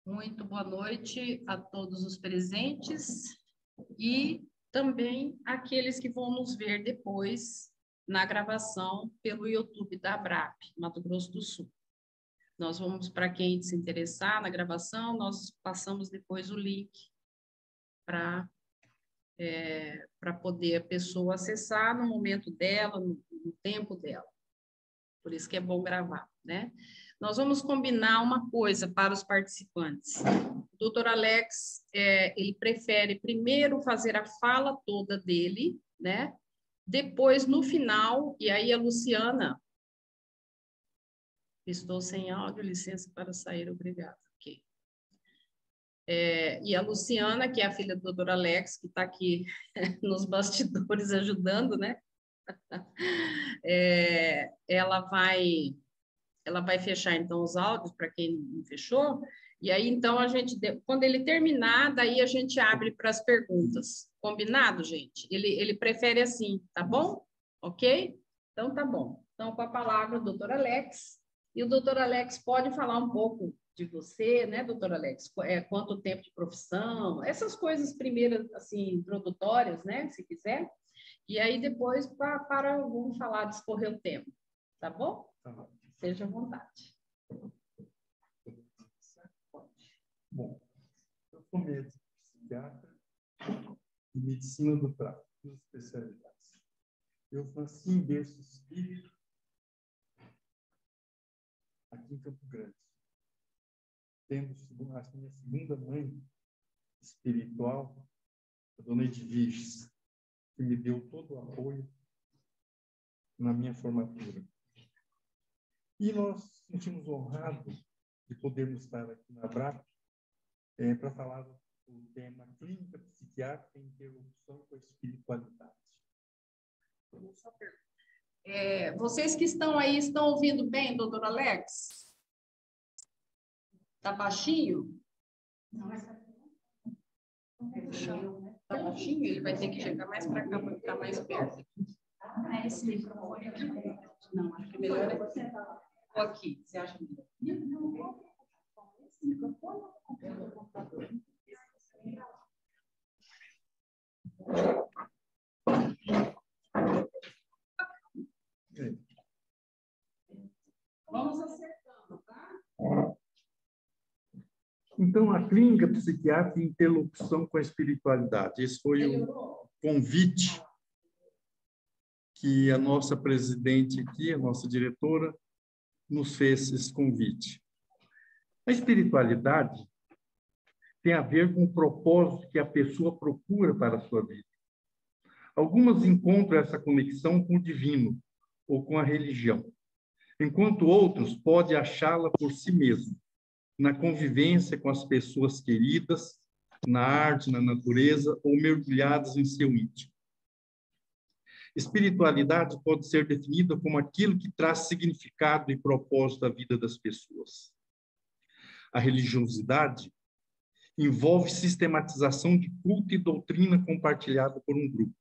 Muito boa noite a todos os presentes e também aqueles que vão nos ver depois na gravação pelo YouTube da ABRAP, Mato Grosso do Sul. Nós vamos, para quem se interessar na gravação, nós passamos depois o link para poder a pessoa acessar no momento dela, no tempo dela. Por isso que é bom gravar, né? Nós vamos combinar uma coisa para os participantes. O doutor Alex, ele prefere primeiro fazer a fala toda dele, né? Depois, no final, e aí a Luciana... Estou sem áudio, licença para sair, obrigada. Okay. E a Luciana, que é a filha do doutor Alex, que está aqui nos bastidores ajudando, né? Ela vai fechar, então, os áudios, para quem não fechou, e aí, então, quando ele terminar, daí a gente abre para as perguntas. Combinado, gente? Ele prefere assim, tá bom? Ok? Então, tá bom. Então, com a palavra, o doutor Alex. E o doutor Alex pode falar um pouco de você, né, doutor Alex? Quanto tempo de profissão, essas coisas primeiras, assim, introdutórias, né, se quiser. E aí, depois, vamos falar, discorrer o tema. Tá bom? Tá bom. Seja à vontade. Bom, eu sou médico psiquiatra e medicina do trato, duas especialidades. Eu nasci em berço espírita aqui em Campo Grande, tendo a minha segunda mãe espiritual, a dona Edviges, que me deu todo o apoio na minha formatura. E nós nos sentimos honrados de podermos estar aqui na ABRAP para falar do tema clínica psiquiátrica em interrupção com a espiritualidade. Vocês que estão aí, estão ouvindo bem, doutor Alex? Está baixinho? Não, mas está baixinho, ele vai ter que chegar mais para cá para ficar mais perto. Esse microfone aqui. Não, acho que melhor é aqui. Você acha melhor? Não. Esse microfone ou o computador? Vamos acertando, tá? Então, a clínica psiquiátrica em interlocução com a espiritualidade. Esse foi o convite que a nossa presidente aqui, a nossa diretora, nos fez esse convite. A espiritualidade tem a ver com o propósito que a pessoa procura para a sua vida. Algumas encontram essa conexão com o divino ou com a religião, enquanto outros podem achá-la por si mesmo, na convivência com as pessoas queridas, na arte, na natureza ou mergulhadas em seu íntimo. Espiritualidade pode ser definida como aquilo que traz significado e propósito à vida das pessoas. A religiosidade envolve sistematização de culto e doutrina compartilhada por um grupo.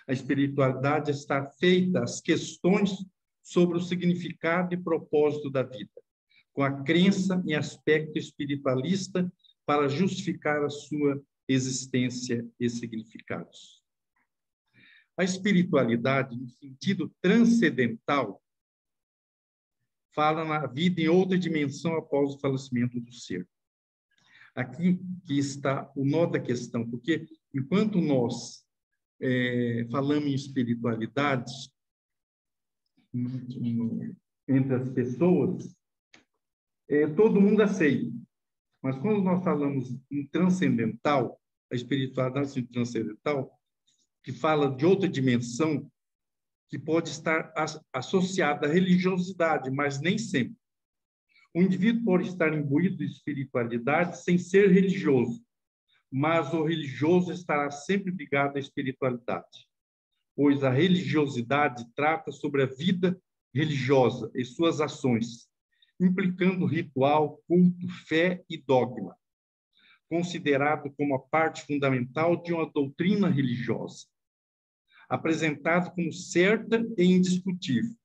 A espiritualidade está feita às questões sobre o significado e propósito da vida, com a crença em aspecto espiritualista para justificar a sua existência e significados. A espiritualidade, no sentido transcendental, fala na vida em outra dimensão após o falecimento do ser. Aqui que está o nó da questão, porque enquanto nós falamos em espiritualidade entre as pessoas, todo mundo aceita. Mas quando nós falamos em transcendental, a espiritualidade transcendental, que fala de outra dimensão, que pode estar associada à religiosidade, mas nem sempre. O indivíduo pode estar imbuído de espiritualidade sem ser religioso, mas o religioso estará sempre ligado à espiritualidade, pois a religiosidade trata sobre a vida religiosa e suas ações, implicando ritual, culto, fé e dogma, considerado como a parte fundamental de uma doutrina religiosa, apresentado como certa e indiscutível.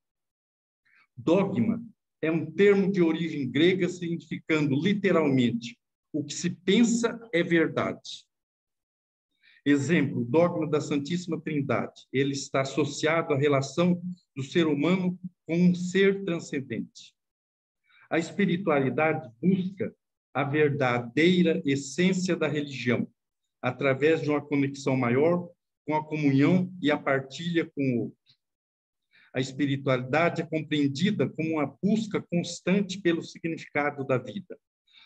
Dogma é um termo de origem grega significando literalmente o que se pensa é verdade. Exemplo, o dogma da Santíssima Trindade. Ele está associado à relação do ser humano com um ser transcendente. A espiritualidade busca a verdadeira essência da religião, através de uma conexão maior com a comunhão e a partilha com o outro. A espiritualidade é compreendida como uma busca constante pelo significado da vida,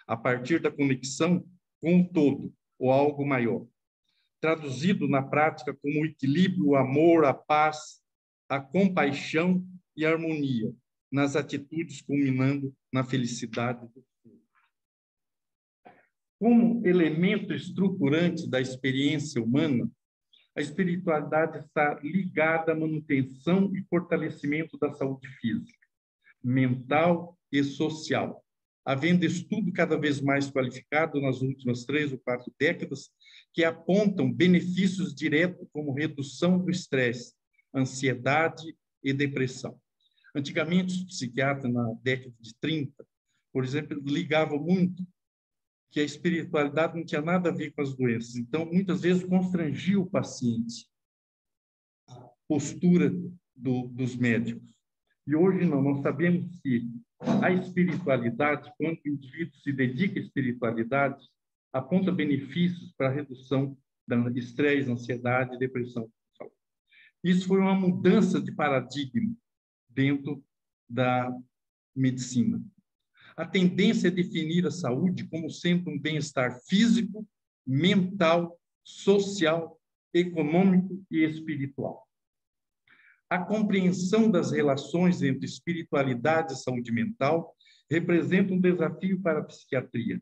a partir da conexão com o todo, ou algo maior. Traduzido na prática como o equilíbrio, o amor, a paz, a compaixão e a harmonia, nas atitudes culminando na felicidade do ser. Como elemento estruturante da experiência humana, a espiritualidade está ligada à manutenção e fortalecimento da saúde física, mental e social, havendo estudo cada vez mais qualificado nas últimas 3 ou 4 décadas que apontam benefícios diretos como redução do estresse, ansiedade e depressão. Antigamente, os psiquiatras, na década de 30, por exemplo, ligavam muito que a espiritualidade não tinha nada a ver com as doenças. Então, muitas vezes, constrangia o paciente a postura dos médicos. E hoje não, nós sabemos que a espiritualidade, quando o indivíduo se dedica à espiritualidade, aponta benefícios para a redução da estresse, ansiedade e depressão. Isso foi uma mudança de paradigma dentro da medicina. A tendência é definir a saúde como sendo um bem-estar físico, mental, social, econômico e espiritual. A compreensão das relações entre espiritualidade e saúde mental representa um desafio para a psiquiatria.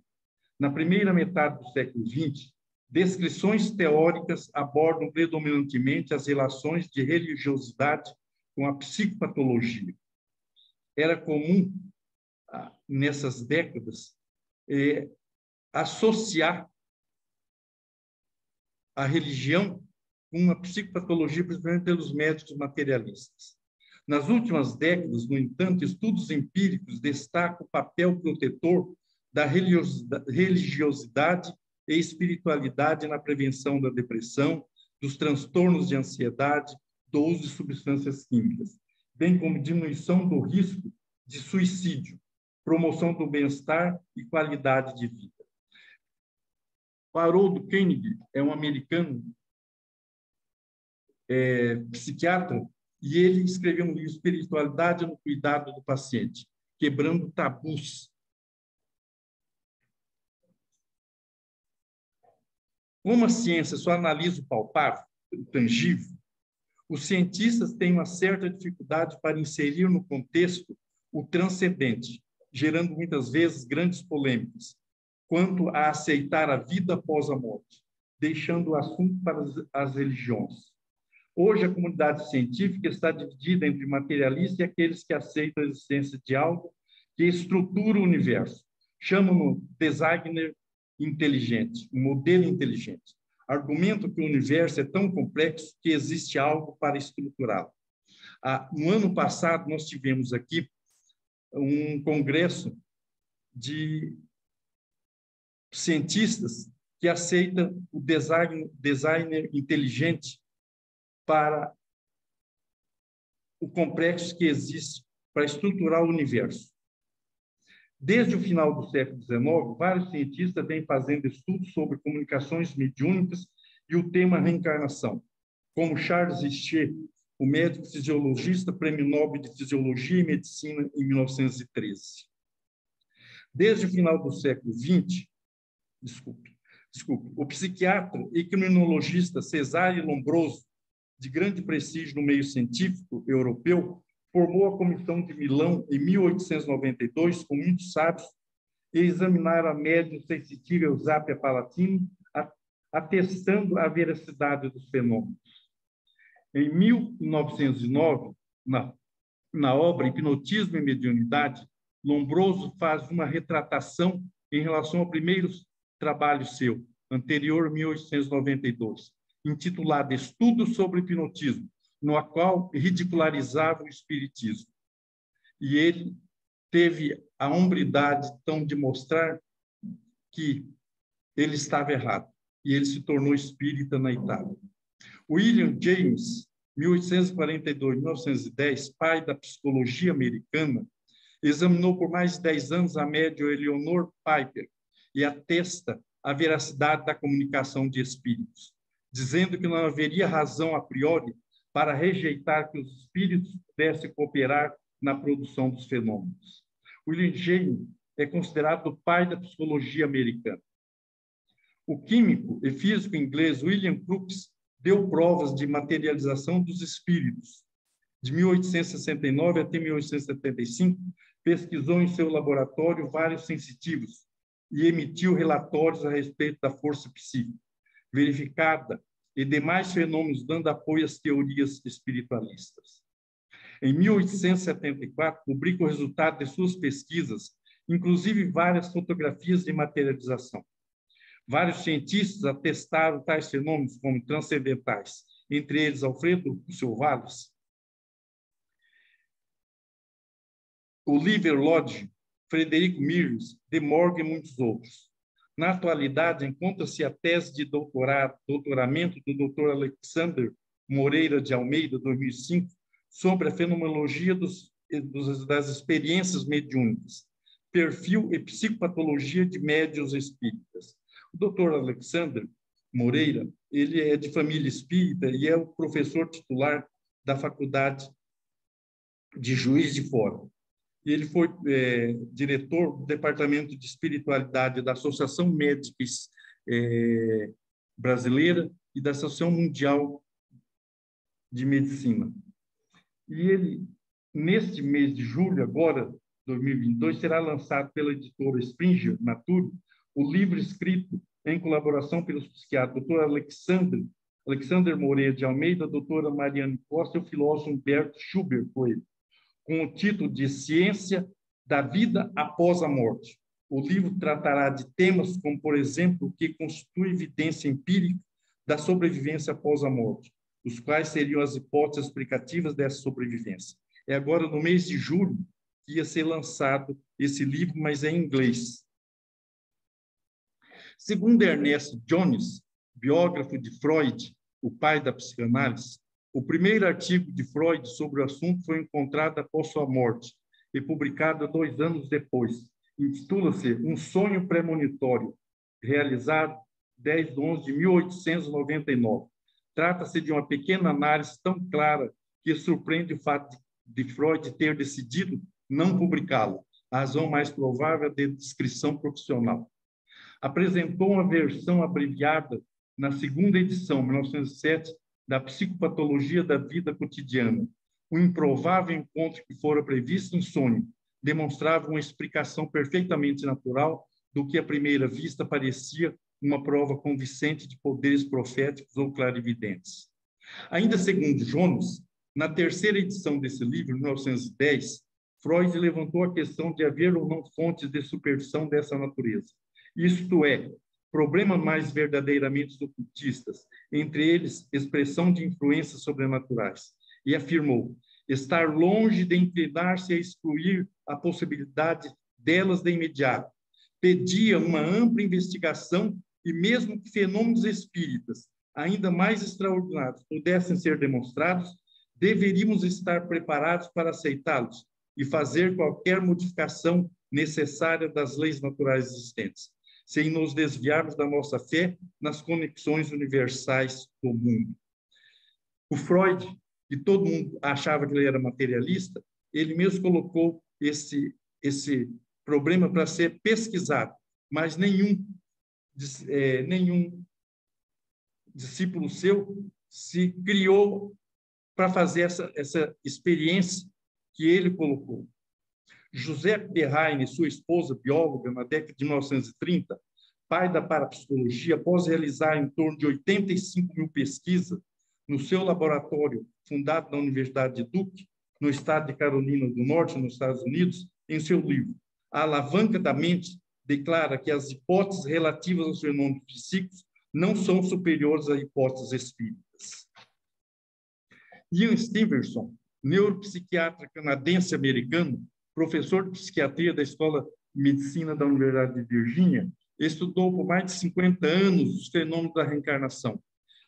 Na primeira metade do século XX, descrições teóricas abordam predominantemente as relações de religiosidade com a psicopatologia. Era comum, nessas décadas, associar a religião com uma psicopatologia, principalmente pelos médicos materialistas. Nas últimas décadas, no entanto, estudos empíricos destacam o papel protetor da religiosidade e espiritualidade na prevenção da depressão, dos transtornos de ansiedade, do uso de substâncias químicas, bem como diminuição do risco de suicídio, promoção do bem-estar e qualidade de vida. O Harold Koenig é um americano psiquiatra, e ele escreveu um livro, Espiritualidade no Cuidado do Paciente, Quebrando Tabus. Como a ciência só analisa o palpável, o tangível, os cientistas têm uma certa dificuldade para inserir no contexto o transcendente, gerando muitas vezes grandes polêmicas quanto a aceitar a vida após a morte, deixando o assunto para as religiões. Hoje, a comunidade científica está dividida entre materialistas e aqueles que aceitam a existência de algo que estrutura o universo. Chamam-no designer inteligente, um modelo inteligente. Argumentam que o universo é tão complexo que existe algo para estruturá-lo. No ano passado, nós tivemos aqui um congresso de cientistas que aceita o designer inteligente para o complexo que existe para estruturar o universo. Desde o final do século XIX, vários cientistas vêm fazendo estudos sobre comunicações mediúnicas e o tema reencarnação, como Charles Richer, o médico fisiologista, prêmio Nobel de Fisiologia e Medicina em 1913. Desde o final do século XX, o psiquiatra e criminologista Cesare Lombroso, de grande prestígio no meio científico europeu, formou a Comissão de Milão em 1892 com muitos sábios e examinaram a médium sensitiva Eusapia Palatino, atestando a veracidade dos fenômenos. Em 1909, na obra Hipnotismo e Mediunidade, Lombroso faz uma retratação em relação ao primeiro trabalho seu, anterior a 1892, intitulado Estudo sobre Hipnotismo, no qual ridicularizava o espiritismo. E ele teve a hombridade, então, de mostrar que ele estava errado, e ele se tornou espírita na Itália. William James, 1842-1910, pai da psicologia americana, examinou por mais de 10 anos a médium Eleanor Piper e atesta a veracidade da comunicação de espíritos, dizendo que não haveria razão a priori para rejeitar que os espíritos pudessem cooperar na produção dos fenômenos. William James é considerado o pai da psicologia americana. O químico e físico inglês William Crookes deu provas de materialização dos espíritos. De 1869 até 1875, pesquisou em seu laboratório vários sensitivos e emitiu relatórios a respeito da força psíquica verificada e demais fenômenos, dando apoio às teorias espiritualistas. Em 1874, publica o resultado de suas pesquisas, inclusive várias fotografias de materialização. Vários cientistas atestaram tais fenômenos como transcendentais, entre eles Alfredo Wallace, Oliver Lodge, Frederico Mears, De Morgan e muitos outros. Na atualidade, encontra-se a tese de doutoramento do Dr. Alexander Moreira de Almeida, 2005, sobre a fenomenologia das experiências mediúnicas, perfil e psicopatologia de médiuns espíritas. O Dr. Alexander Moreira, ele é de família espírita e é o professor titular da Faculdade de Juiz de Fora. Ele foi diretor do Departamento de Espiritualidade da Associação Médica Brasileira e da Associação Mundial de Medicina. E ele, neste mês de julho, agora, 2022, será lançado pela editora Springer Nature o livro escrito em colaboração pelos psiquiatras Dr. Alexander Moreira de Almeida, doutora Mariane Costa e o filósofo Humberto Schubert Coelho, com o título de Ciência da Vida Após a Morte. O livro tratará de temas como, por exemplo, o que constitui evidência empírica da sobrevivência após a morte, os quais seriam as hipóteses explicativas dessa sobrevivência. É agora, no mês de julho, que ia ser lançado esse livro, mas é em inglês. Segundo Ernest Jones, biógrafo de Freud, o pai da psicanálise, o primeiro artigo de Freud sobre o assunto foi encontrado após sua morte e publicado 2 anos depois. Intitula-se Um Sonho Premonitório, realizado 10 de 11 de 1899. Trata-se de uma pequena análise tão clara que surpreende o fato de Freud ter decidido não publicá-la. A razão mais provável é de descrição profissional. Apresentou uma versão abreviada na segunda edição, 1907, da Psicopatologia da Vida Cotidiana. O improvável encontro que fora previsto em sonho demonstrava uma explicação perfeitamente natural do que à primeira vista parecia uma prova convincente de poderes proféticos ou clarividentes. Ainda segundo Jones, na terceira edição desse livro, 1910, Freud levantou a questão de haver ou não fontes de superstição dessa natureza. Isto é, problemas mais verdadeiramente ocultistas, entre eles expressão de influências sobrenaturais, e afirmou estar longe de inclinar-se a excluir a possibilidade delas de imediato. Pedia uma ampla investigação e mesmo que fenômenos espíritas ainda mais extraordinários pudessem ser demonstrados, deveríamos estar preparados para aceitá-los e fazer qualquer modificação necessária das leis naturais existentes, sem nos desviarmos da nossa fé nas conexões universais do mundo. O Freud, que todo mundo achava que ele era materialista, ele mesmo colocou esse problema para ser pesquisado, mas nenhum discípulo seu se criou para fazer essa experiência que ele colocou. José Berraine, sua esposa, bióloga, na década de 1930, pai da parapsicologia, após realizar em torno de 85 mil pesquisas no seu laboratório, fundado na Universidade de Duke, no estado de Carolina do Norte, nos Estados Unidos, em seu livro A Alavanca da Mente, declara que as hipóteses relativas aos fenômenos psíquicos não são superiores a hipóteses espíritas. Ian Stevenson, neuropsiquiatra canadense-americano, professor de psiquiatria da Escola de Medicina da Universidade de Virgínia, Estudou por mais de 50 anos os fenômenos da reencarnação.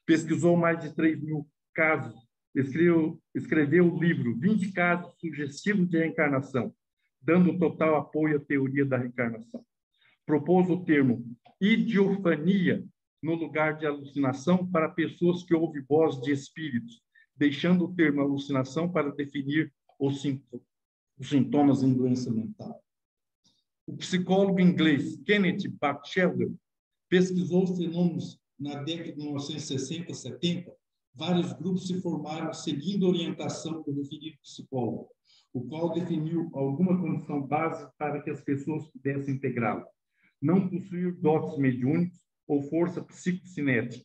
Pesquisou mais de 3.000 casos. Escreveu o livro 20 casos sugestivos de reencarnação, dando total apoio à teoria da reencarnação. Propôs o termo idiofania no lugar de alucinação para pessoas que ouvem voz de espíritos, deixando o termo alucinação para definir os sintomas em doença mental. O psicólogo inglês Kenneth Batchelder pesquisou os fenômenos na década de 1960 e 70. Vários grupos se formaram seguindo a orientação do referido psicólogo, o qual definiu alguma condição básica para que as pessoas pudessem integrá-lo. Não possuir dotes mediúnicos ou força psicocinética.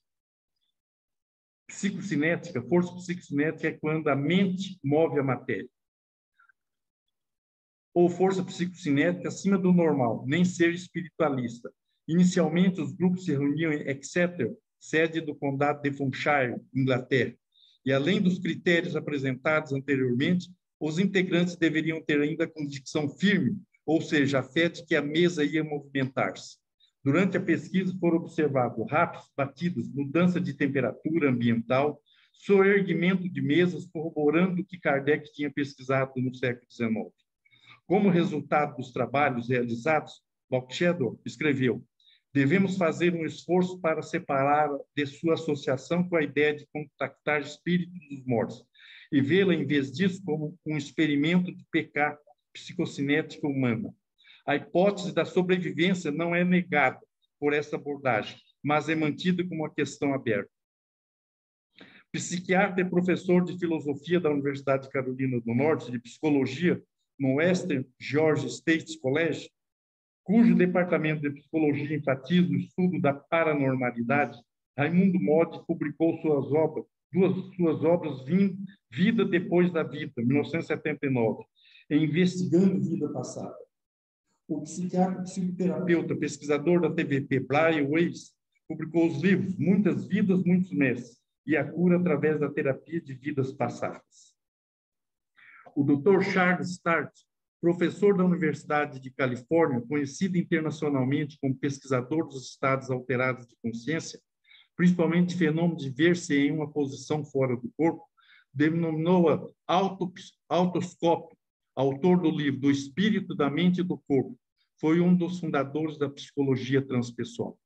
Força psicocinética é quando a mente move a matéria. Ou força psicocinética acima do normal, nem ser espiritualista. Inicialmente, os grupos se reuniam em Exeter, sede do condado de Devonshire, Inglaterra. E, além dos critérios apresentados anteriormente, os integrantes deveriam ter ainda a convicção firme, ou seja, a fé de que a mesa ia movimentar-se. Durante a pesquisa foram observados rápidos batidos, mudança de temperatura ambiental, soerguimento de mesas, corroborando o que Kardec tinha pesquisado no século XIX. Como resultado dos trabalhos realizados, Batchelder escreveu: devemos fazer um esforço para separar de sua associação com a ideia de contactar espíritos dos mortos e vê-la, em vez disso, como um experimento de pecado psicocinética humana. A hipótese da sobrevivência não é negada por essa abordagem, mas é mantida como uma questão aberta. Psiquiatra e professor de filosofia da Universidade de Carolina do Norte, de psicologia no Western Georgia State College, cujo departamento de psicologia enfatiza o estudo da paranormalidade, Raimundo Modi publicou duas obras, Vida Depois da Vida, 1979, e Investigando Vida Passada. O psiquiatra psicoterapeuta, pesquisador da TVP, Brian Weiss, publicou os livros Muitas Vidas, Muitos Mestres e a Cura através da Terapia de Vidas Passadas. O Dr. Charles Start, professor da Universidade de Califórnia, conhecido internacionalmente como pesquisador dos estados alterados de consciência, principalmente fenômeno de ver-se em uma posição fora do corpo, denominou-a autoscópio, autor do livro Do Espírito, da Mente e do Corpo. Foi um dos fundadores da psicologia transpessoal.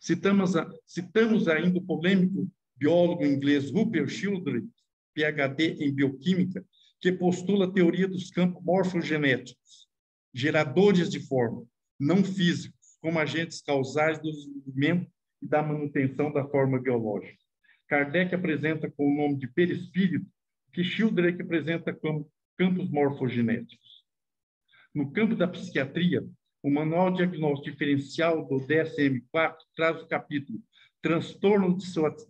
Citamos ainda o polêmico biólogo inglês Rupert Sheldrake, PhD em bioquímica, que postula a teoria dos campos morfogenéticos, geradores de forma, não físicos, como agentes causais do desenvolvimento e da manutenção da forma biológica. Kardec apresenta com o nome de perispírito, que Sheldrake apresenta como campos morfogenéticos. No campo da psiquiatria, o Manual Diagnóstico Diferencial do DSM-4 traz o capítulo Transtorno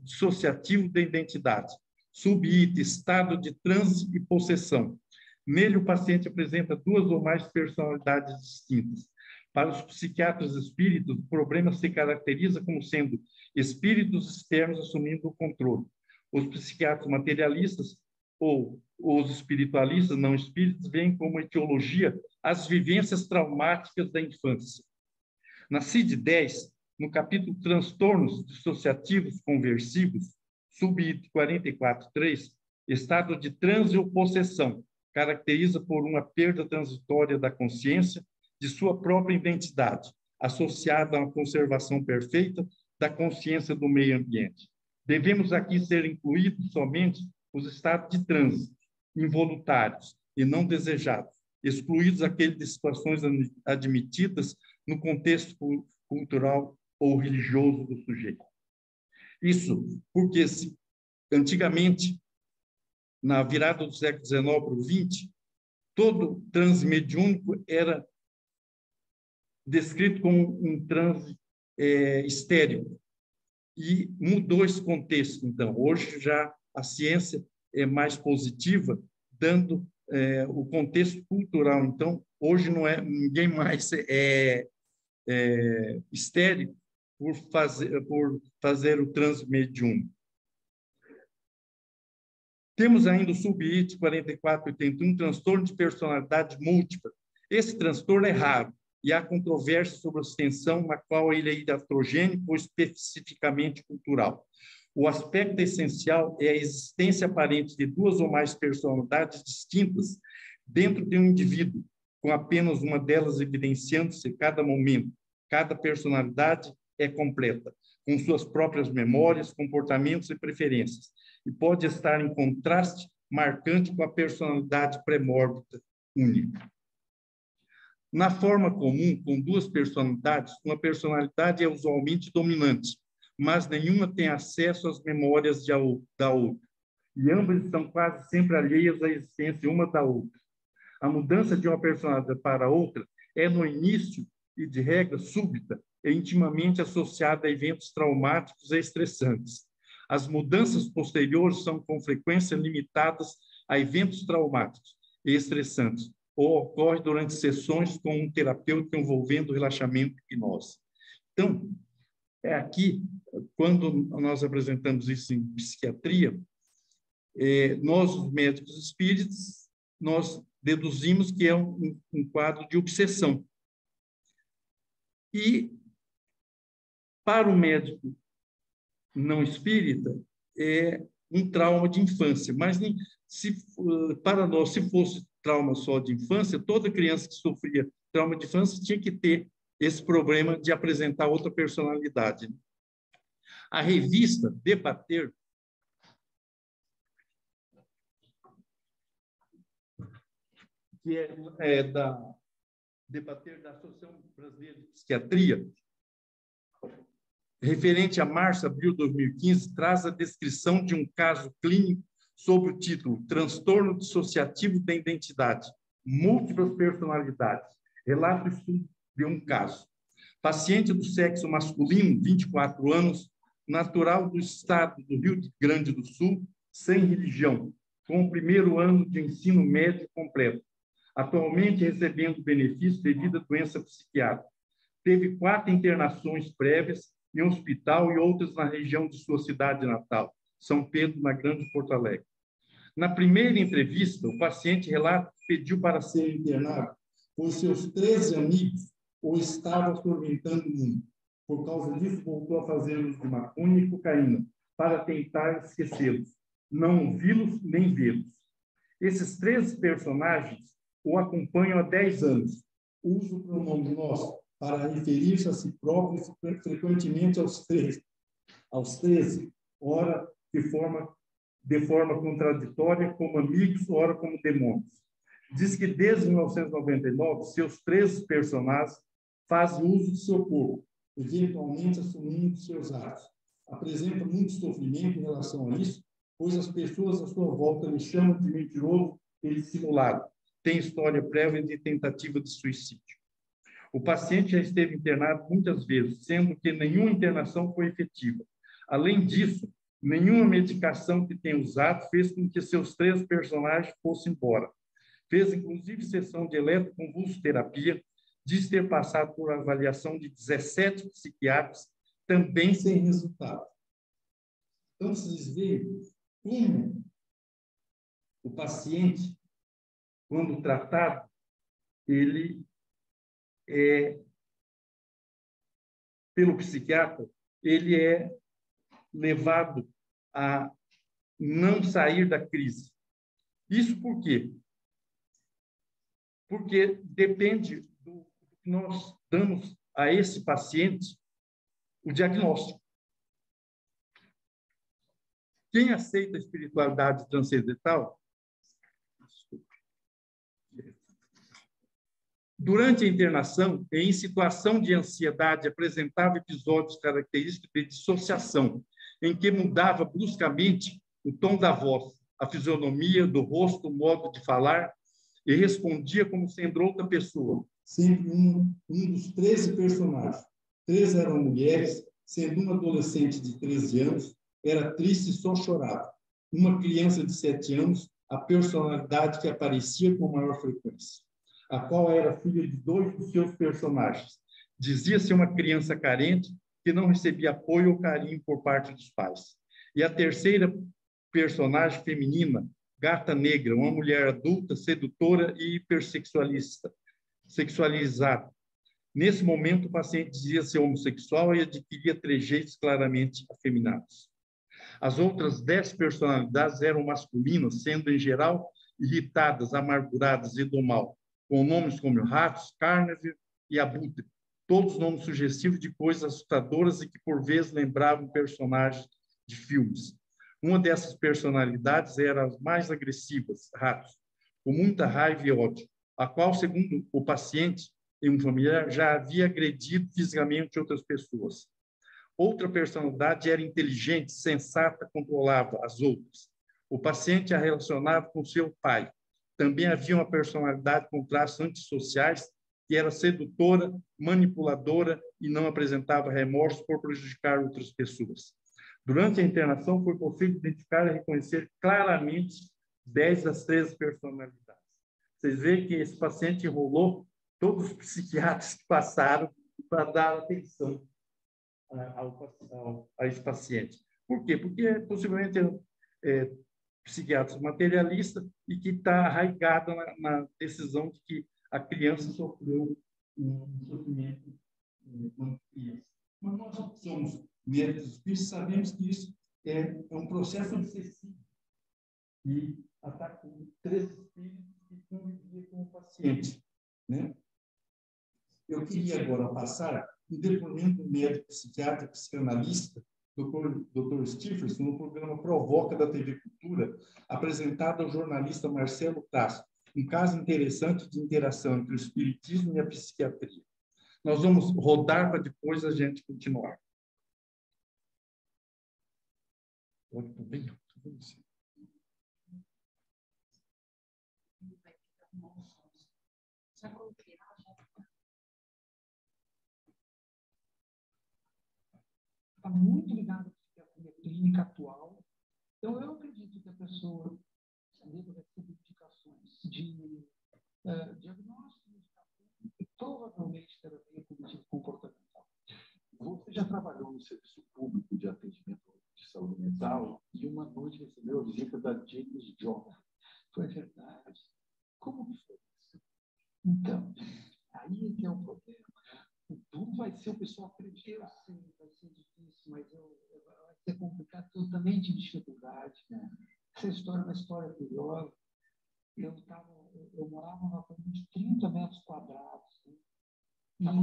Dissociativo da Identidade, subitem, estado de transe e possessão. Nele, o paciente apresenta duas ou mais personalidades distintas. Para os psiquiatras espíritos, o problema se caracteriza como sendo espíritos externos assumindo o controle. Os psiquiatras materialistas ou os espiritualistas não espíritos veem como etiologia as vivências traumáticas da infância. Na CID-10, no capítulo Transtornos Dissociativos Conversivos, subitem 44.3, estado de transe ou possessão, caracteriza por uma perda transitória da consciência de sua própria identidade, associada a uma conservação perfeita da consciência do meio ambiente. Devemos aqui ser incluídos somente os estados de transe involuntários e não desejados, excluídos aqueles de situações admitidas no contexto cultural ou religioso do sujeito. Isso porque, antigamente, na virada do século XIX para o XX, todo transe mediúnico era descrito como um transe histérico. E mudou esse contexto, então. Hoje já a ciência é mais positiva, dando o contexto cultural. Então, hoje não é ninguém mais histérico por fazer o transe mediúnico. Temos ainda o sub-IT 4481, transtorno de personalidade múltipla. Esse transtorno é raro e há controvérsia sobre a extensão na qual ele é iatrogênico ou especificamente cultural. O aspecto essencial é a existência aparente de duas ou mais personalidades distintas dentro de um indivíduo, com apenas uma delas evidenciando-se a cada momento. Cada personalidade é completa, com suas próprias memórias, comportamentos e preferências, e pode estar em contraste marcante com a personalidade pré-mórbida única. Na forma comum, com duas personalidades, uma personalidade é usualmente dominante, mas nenhuma tem acesso às memórias da outra, e ambas estão quase sempre alheias à existência uma da outra. A mudança de uma personalidade para outra é, no início e de regra, súbita e intimamente associada a eventos traumáticos e estressantes. As mudanças posteriores são, com frequência, limitadas a eventos traumáticos e estressantes, ou ocorre durante sessões com um terapeuta envolvendo relaxamento e hipnose. Então, aqui, quando nós apresentamos isso em psiquiatria, nós, os médicos espíritas, nós deduzimos que é um quadro de obsessão. E, para o médico não espírita, é um trauma de infância. Mas, para nós, se fosse trauma só de infância, toda criança que sofria trauma de infância tinha que ter esse problema de apresentar outra personalidade. A revista Debater, que é da Associação Brasileira de Psiquiatria, referente a março-abril de 2015, traz a descrição de um caso clínico sob o título Transtorno Dissociativo da Identidade, Múltiplas Personalidades. Relato estudo de um caso. Paciente do sexo masculino, 24 anos, natural do estado do Rio Grande do Sul, sem religião, com o primeiro ano de ensino médio completo. Atualmente recebendo benefício devido à doença psiquiátrica. Teve 4 internações prévias em um hospital e outras na região de sua cidade natal, São Pedro, na Grande Porto Alegre. Na primeira entrevista, o paciente relata que pediu para ser internado, pois seus 13 amigos o estavam atormentando muito. Por causa disso, voltou a fazer uso de maconha e cocaína, para tentar esquecê-los, não ouvi-los nem vê-los. Esses 13 personagens o acompanham há 10 anos. Usa o pronome nós para referir-se a si próprio frequentemente aos 13, ora de forma contraditória, como amigos, ora como demônios. Diz que desde 1999, seus 13 personagens fazem uso de seu corpo, eventualmente assumindo seus atos. Apresenta muito sofrimento em relação a isso, pois as pessoas à sua volta lhe chamam de mentiroso e dissimulado. Tem história prévia de tentativa de suicídio. O paciente já esteve internado muitas vezes, sendo que nenhuma internação foi efetiva. Além disso, nenhuma medicação que tenha usado fez com que seus 13 personagens fossem embora. Fez, inclusive, sessão de eletroconvulsoterapia, diz ter passado por avaliação de 17 psiquiatras, também sem resultado. Então, vocês veem como o paciente, quando tratado, ele pelo psiquiatra, ele é levado a não sair da crise. Isso por quê? Porque depende do que nós damos a esse paciente o diagnóstico. Quem aceita a espiritualidade transcendental, durante a internação, em situação de ansiedade, apresentava episódios característicos de dissociação, em que mudava bruscamente o tom da voz, a fisionomia do rosto, o modo de falar, e respondia como sendo outra pessoa, sempre um dos 13 personagens. 13 eram mulheres, sendo uma adolescente de 13 anos, era triste e só chorava. Uma criança de 7 anos, a personalidade que aparecia com maior frequência, a qual era filha de 2 dos seus personagens. Dizia-se uma criança carente que não recebia apoio ou carinho por parte dos pais. E a terceira personagem feminina, Gata Negra, uma mulher adulta, sedutora e hipersexualizada, Nesse momento, o paciente dizia ser homossexual e adquiria trejeitos claramente afeminados. As outras 10 personalidades eram masculinas, sendo, em geral, irritadas, amarguradas e do mal, com nomes como Ratos, Carnegie e Abutre, todos nomes sugestivos de coisas assustadoras e que, por vezes, lembravam personagens de filmes. Uma dessas personalidades era as mais agressivas, Ratos, com muita raiva e ódio, a qual, segundo o paciente e um familiar, já havia agredido fisicamente outras pessoas. Outra personalidade era inteligente, sensata, controlava as outras. O paciente a relacionava com seu pai. Também havia uma personalidade com traços antissociais, que era sedutora, manipuladora e não apresentava remorso por prejudicar outras pessoas. Durante a internação, foi possível identificar e reconhecer claramente 10 das 13 personalidades. Vocês veem que esse paciente enrolou todos os psiquiatras que passaram para dar atenção a esse paciente. Por quê? Porque possivelmente é psiquiatra materialista e que está arraigado na decisão de que a criança sofreu um sofrimento quando criança. Mas nós que somos médicos espíritos sabemos que isso é um processo obsessivo e atacou 3 espíritos que conviviam com o paciente, né? Eu queria agora passar um depoimento do médico psiquiatra psicanalista, Dr. Stephenson, no programa Provoca da TV Cultura, apresentado ao jornalista Marcelo Tasso, um caso interessante de interação entre o espiritismo e a psiquiatria. Nós vamos rodar para depois a gente continuar. Está muito ligado à psiquiatria clínica atual. Então, eu acredito que a pessoa deve receber indicações de diagnóstico, e provavelmente terapia cognitivo-comportamental. Você já trabalhou no serviço público de atendimento de saúde mental e uma noite recebeu a visita da James Joplin. Foi verdade. Como que foi isso? Então, aí é que é o problema. O duro vai ser o pessoal acreditar. Eu sei, vai ser difícil, mas vai ser complicado. Eu também tive dificuldade. Né? Essa história é uma história curiosa. Eu morava numa coisa de 30 metros quadrados. Né? Estava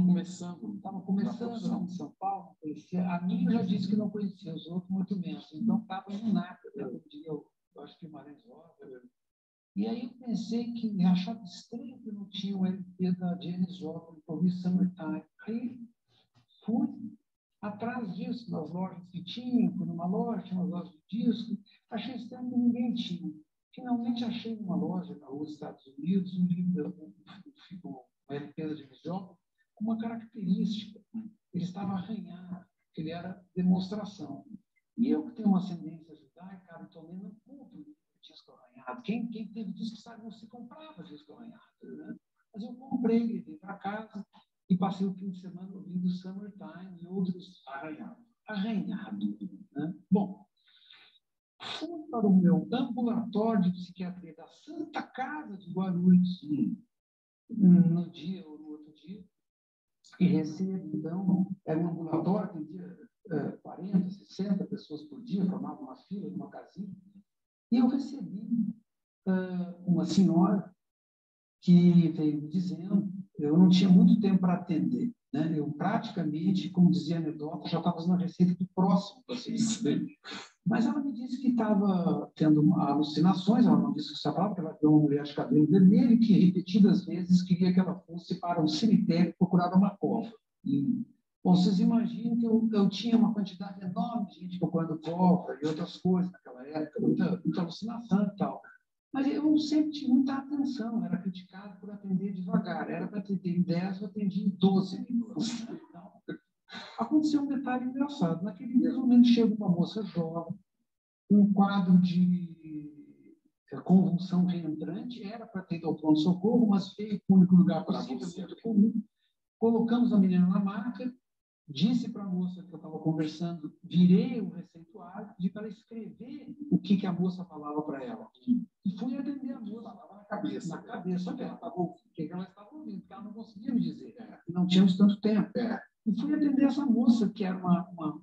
começando em São Paulo, não conhecia. A mim eu já disse que não conhecia, os outros muito menos. Então estava em nada. Eu acho que Guimarães Rosa. E aí eu pensei que achava estranho que não tinha o LP da Janis Joplin, por ouvir Summertime. Aí fui atrás disso, nas lojas que tinha, fui numa loja, tinha uma loja de disco, achei estranho que ninguém tinha. Finalmente achei numa loja na rua dos Estados Unidos um livro, o LP da Janis Joplin, com uma característica. Ele estava arranhado, ele era demonstração. E eu que tenho uma ascendência judaica, habitualmente não compro disco arranhado. Quem teve disco sabe, não se comprava disco arranhado. Né? Mas eu comprei, levei para casa e passei o fim de semana ouvindo Summertime e outros arranhado. Né? Bom, fui para o meu ambulatório de psiquiatria da Santa Casa de Guarulhos no dia ou no outro dia e recebo, então, era um ambulatório que tinha 40, 60 pessoas por dia, formava uma fila numa casinha. E eu recebi uma senhora que veio me dizendo, eu não tinha muito tempo para atender, né? Eu praticamente, como dizia a anedota, já estava na receita do próximo paciente. Mas ela me disse que estava tendo alucinações, ela não disse que estava, porque ela viu uma mulher de cabelo vermelho e que repetidas vezes queria que ela fosse para um cemitério procurar uma cova. Bom, vocês imaginam que eu tinha uma quantidade enorme de gente procurando cobra e outras coisas naquela época, muita alucinação e tal. Mas eu sempre tive muita atenção, era criticado por atender devagar. Era para atender em 10, eu atendi em 12 minutos. Né? Então, aconteceu um detalhe engraçado. Naquele mesmo momento chega uma moça jovem, um quadro de convulsão reentrante, era para ter ido ao pronto-socorro, mas veio para o único lugar possível, muito comum. Colocamos a menina na maca, disse para a moça que eu estava conversando, virei o receituário, pedi para ela escrever o que a moça falava para ela. E fui atender a moça, falava na cabeça dela, o que ela estava ouvindo, porque ela não conseguia me dizer. não tínhamos tanto tempo. E fui atender essa moça, que era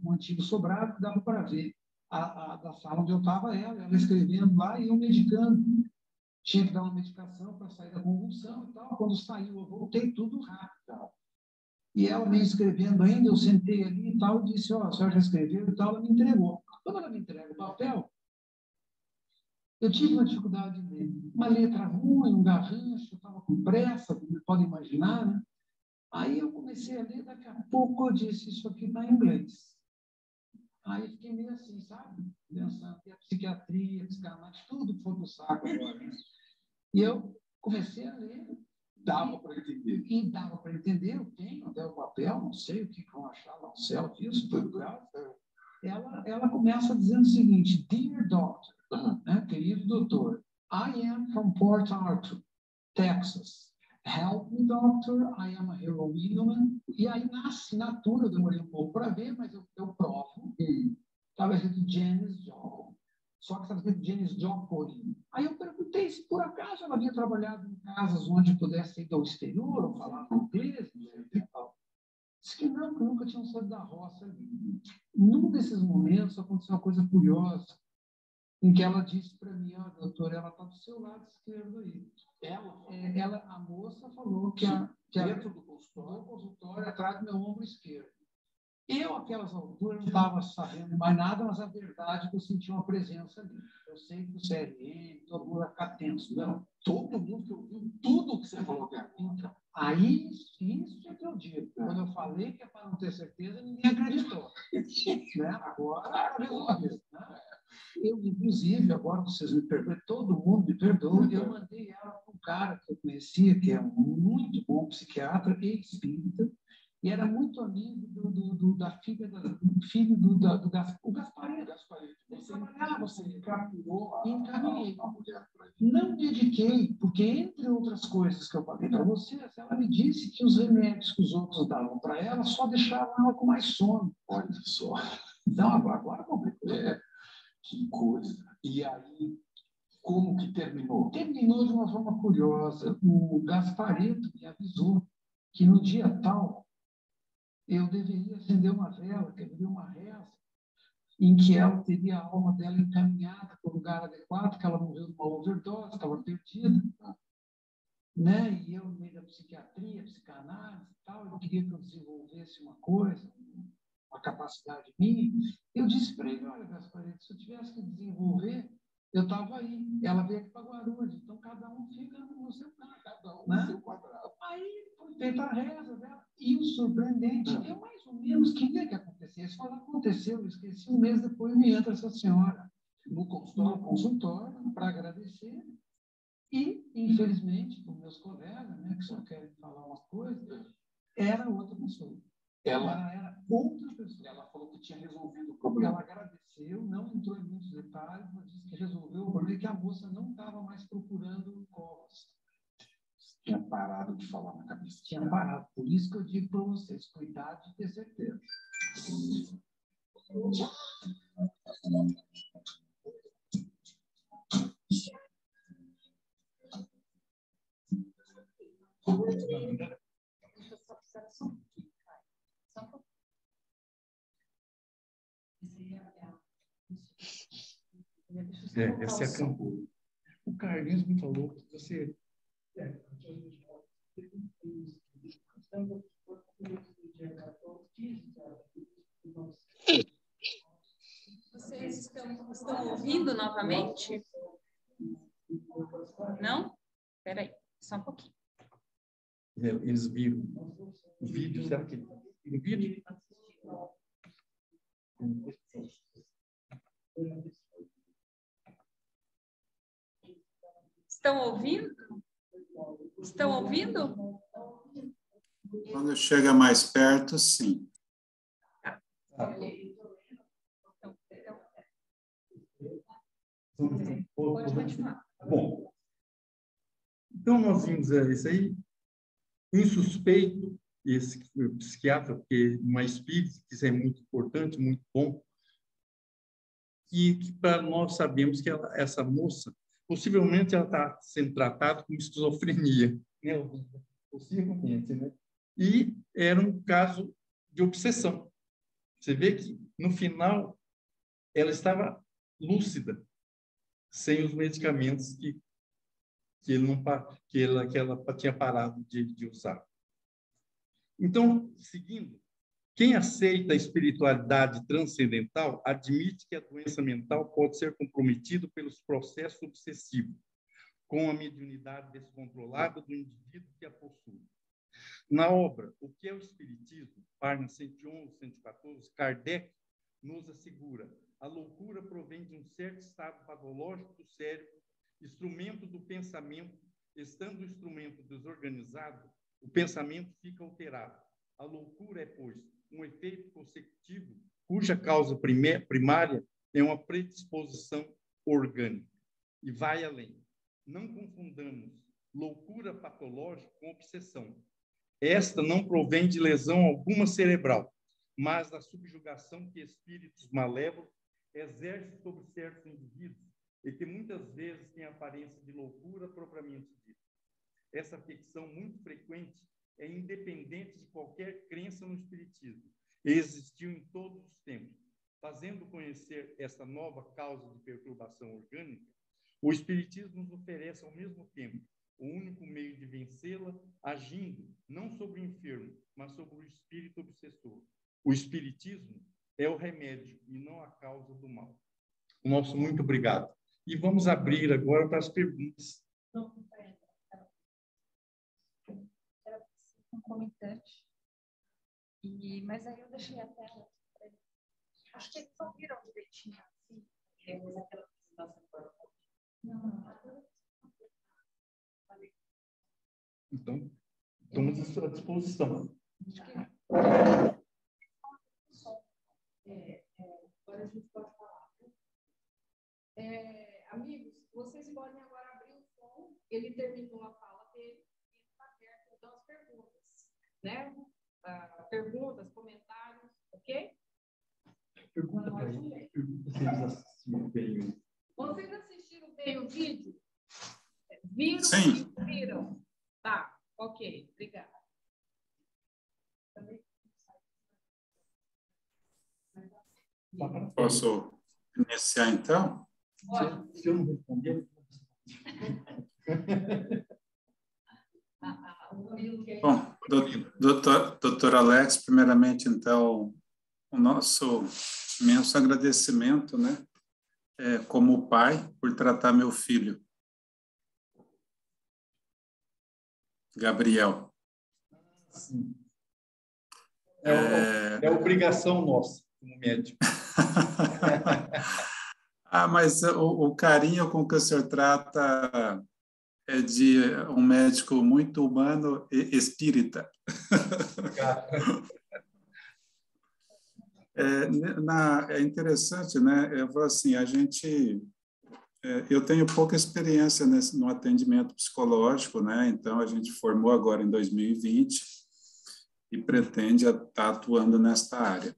um antigo sobrado, que dava para ver da sala onde eu estava, ela escrevendo lá e eu medicando. Tinha que dar uma medicação para sair da convulsão e tal. Quando saiu, eu voltei tudo rápido. E ela me escrevendo ainda, eu sentei ali e tal, e disse, a senhora já escreveu e tal, ela me entregou. Quando ela me entrega o papel, eu tive uma dificuldade de ler. Uma letra ruim, um garrancho, eu estava com pressa, como podem imaginar, né? Aí eu comecei a ler, daqui a pouco eu disse, isso aqui está em inglês. Aí fiquei meio assim, sabe? Pensando que a psiquiatria, a psicanálise, tudo foi pro saco agora. Né? E eu comecei a ler. Dava para entender. E dava para entender, eu tenho até o papel, não sei o que vão achar lá no céu disso, tudo claro. Ela começa dizendo o seguinte, Dear Doctor, né, querido doutor, I am from Port Arthur, Texas. Help me, doctor, I am a heroine. E aí, na assinatura, eu demorei um pouco para ver, mas eu provo. Estava escrito Janice Joplin. Só que estava escrito Janice Joplin. Aí eu perguntei se, por acaso, ela havia trabalhado em casas onde pudesse ir ao exterior, ou falar inglês, e tal. Disse que não, que nunca tinham saído da roça ali. Num desses momentos, aconteceu uma coisa curiosa, em que ela disse para mim, doutor, ela está do seu lado esquerdo aí. A moça falou que dentro do consultório, atrás do meu ombro esquerdo. Eu, àquelas alturas, não estava sabendo mais nada, mas a verdade é que eu senti uma presença ali. Eu sei que o CRM, todo mundo vai ficar tenso. Não, todo mundo que ouviu tudo que você falou até agora. Então, aí, isso é que eu digo. Quando eu falei que é para não ter certeza, ninguém acreditou. Né? Agora, resolvido. Né? Eu, inclusive, agora vocês me perdoem, todo mundo me perdoa, eu mandei ela para um cara que eu conhecia, que é um muito bom psiquiatra e espírita, e era muito amigo da filha do filho do Gaspareto. Você encaminhou a mulher para ele. Não dediquei, porque, entre outras coisas que eu falei para vocês, ela me disse que os remédios que os outros davam para ela só deixavam ela com mais sono. Olha só. Então, agora complicou. Que coisa. E aí, como que terminou? Terminou de uma forma curiosa. O Gaspareto me avisou que no dia tal eu deveria acender uma vela, que haveria uma reza, em que ela teria a alma dela encaminhada para o lugar adequado, que ela morreu de uma overdose, estava perdida. Né? E eu, no meio da psiquiatria, psicanálise e tal, eu queria que eu desenvolvesse uma coisa, uma capacidade minha. Eu disse para ele, olha, Gaspareto, se eu tivesse que desenvolver, eu estava aí. Ela veio aqui para Guarulhos, então cada um fica no seu canto, cada um no seu quadrado. Aí foi feita a reza dela. E o surpreendente, eu mais ou menos queria que acontecesse. Quando aconteceu, eu esqueci, um mês depois me entra essa senhora no consultório para agradecer. E, infelizmente, com meus colegas, né, que só querem falar uma coisa, era outra pessoa. Ela era outra pessoa. Ela falou que tinha resolvido o problema. Ela agradeceu, não entrou em muitos detalhes, mas disse que resolveu o problema e que a moça não estava mais procurando covas. Tinha parado de falar na cabeça. Tinha parado. Por isso que eu digo para vocês, cuidado de ter certeza. Essa é a cantora. O Carlinhos me falou que você... Vocês estão ouvindo novamente? Não? Espera aí, só um pouquinho. Eles viram o vídeo, será que viram o vídeo? Estão ouvindo? Estão ouvindo? Quando chega mais perto, sim. Pode continuar. Bom, então nós vimos isso aí, insuspeito, esse psiquiatra, porque uma espírita, que isso é muito importante, muito bom, e que para nós sabemos que essa moça, possivelmente ela está sendo tratada com esquizofrenia, né? Possivelmente, né? E era um caso de obsessão. Você vê que, no final, ela estava lúcida, sem os medicamentos que ela tinha parado de usar. Então, seguindo, quem aceita a espiritualidade transcendental admite que a doença mental pode ser comprometida pelos processos obsessivos, com a mediunidade descontrolada do indivíduo que a possui. Na obra O que é o Espiritismo, página 111, 114, Kardec nos assegura: a loucura provém de um certo estado patológico do cérebro, instrumento do pensamento. Estando o instrumento desorganizado, o pensamento fica alterado. A loucura é, pois, um efeito consecutivo, cuja causa primária é uma predisposição orgânica. E vai além. Não confundamos loucura patológica com obsessão. Esta não provém de lesão alguma cerebral, mas da subjugação que espíritos malévolos exercem sobre certos indivíduos e que muitas vezes têm aparência de loucura propriamente dita. Essa afecção muito frequente é independente de qualquer crença no espiritismo e existiu em todos os tempos. Fazendo conhecer essa nova causa de perturbação orgânica, o espiritismo nos oferece ao mesmo tempo o único meio de vencê-la, agindo não sobre o enfermo, mas sobre o espírito obsessor. O espiritismo é o remédio e não a causa do mal. Nosso muito obrigado. E vamos abrir agora para as perguntas. Era concomitante. Mas aí eu deixei a tela. Acho que eles não viram direitinho. Assim. Depois daquela apresentação. Então, estamos à disposição. Agora a gente pode falar. Amigos, vocês podem agora abrir o som. Ele terminou a fala dele e está aberto então as perguntas, né? Perguntas, comentários, ok? Pergunta para ele. Vocês assistiram bem? Vocês assistiram bem o vídeo? Viram? Sim. Viram? Tá, ok, obrigada. Posso iniciar, então? Se eu não responder... Bom, doutor Alex, primeiramente, então, o nosso imenso agradecimento, né, como pai, por tratar meu filho, Gabriel. Sim. É obrigação nossa, como médico. Mas o carinho com que o senhor trata é de um médico muito humano e espírita. É interessante, né? Eu falo assim, eu tenho pouca experiência no atendimento psicológico, né? Então a gente formou agora em 2020 e pretende estar atuando nesta área.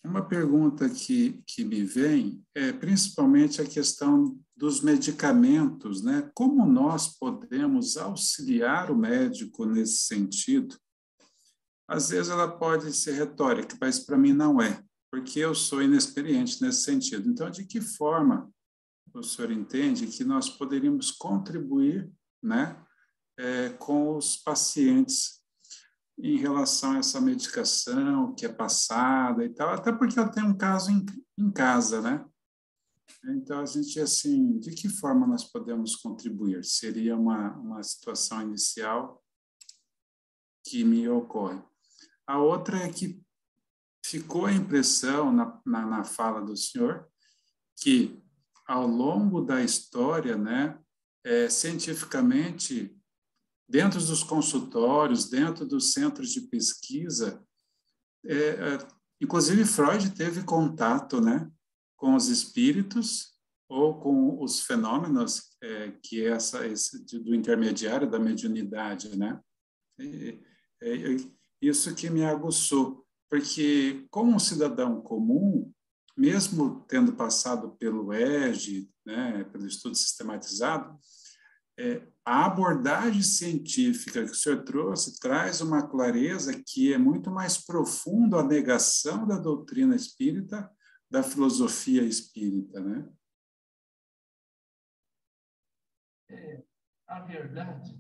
Uma pergunta que me vem é principalmente a questão dos medicamentos, né? Como nós podemos auxiliar o médico nesse sentido? Às vezes ela pode ser retórica, mas para mim não é, porque eu sou inexperiente nesse sentido. Então, de que forma o senhor entende que nós poderíamos contribuir, né, com os pacientes em relação a essa medicação que é passada e tal, até porque eu tenho um caso em casa, né? Então, a gente, assim, de que forma nós podemos contribuir? Seria uma situação inicial que me ocorre. A outra é que ficou a impressão na fala do senhor que, ao longo da história, né, cientificamente, dentro dos consultórios, dentro dos centros de pesquisa, inclusive Freud teve contato, né, com os espíritos ou com os fenômenos que esse do intermediário da mediunidade, né? Isso que me aguçou, porque como um cidadão comum, mesmo tendo passado pelo EGE, né, pelo estudo sistematizado, a abordagem científica que o senhor trouxe traz uma clareza que é muito mais profundo a negação da doutrina espírita da filosofia espírita, né? A verdade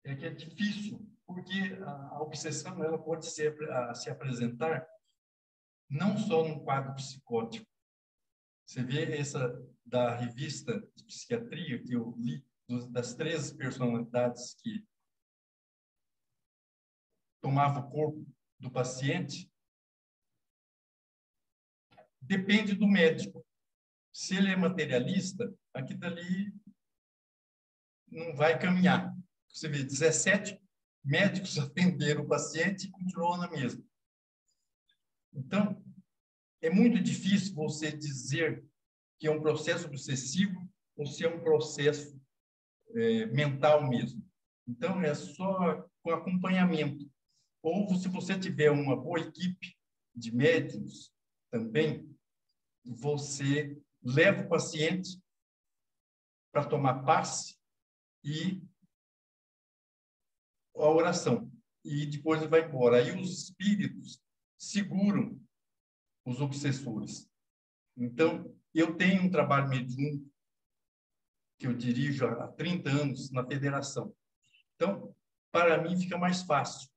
é que é difícil, porque a obsessão ela pode se apresentar não só num quadro psicótico. Você vê essa da revista de psiquiatria que eu li, das 13 personalidades que tomavam o corpo do paciente, depende do médico. Se ele é materialista, aqui dali não vai caminhar. Você vê, 17 médicos atenderam o paciente e continuou na mesma. Então, é muito difícil você dizer que é um processo obsessivo ou se é um processo mental mesmo. Então, é só com acompanhamento. Ou, se você tiver uma boa equipe de médicos também, você leva o paciente para tomar passe e a oração. E depois ele vai embora. Aí os espíritos seguram os obsessores. Então, eu tenho um trabalho mediúnico que eu dirijo há 30 anos na federação. Então, para mim fica mais fácil.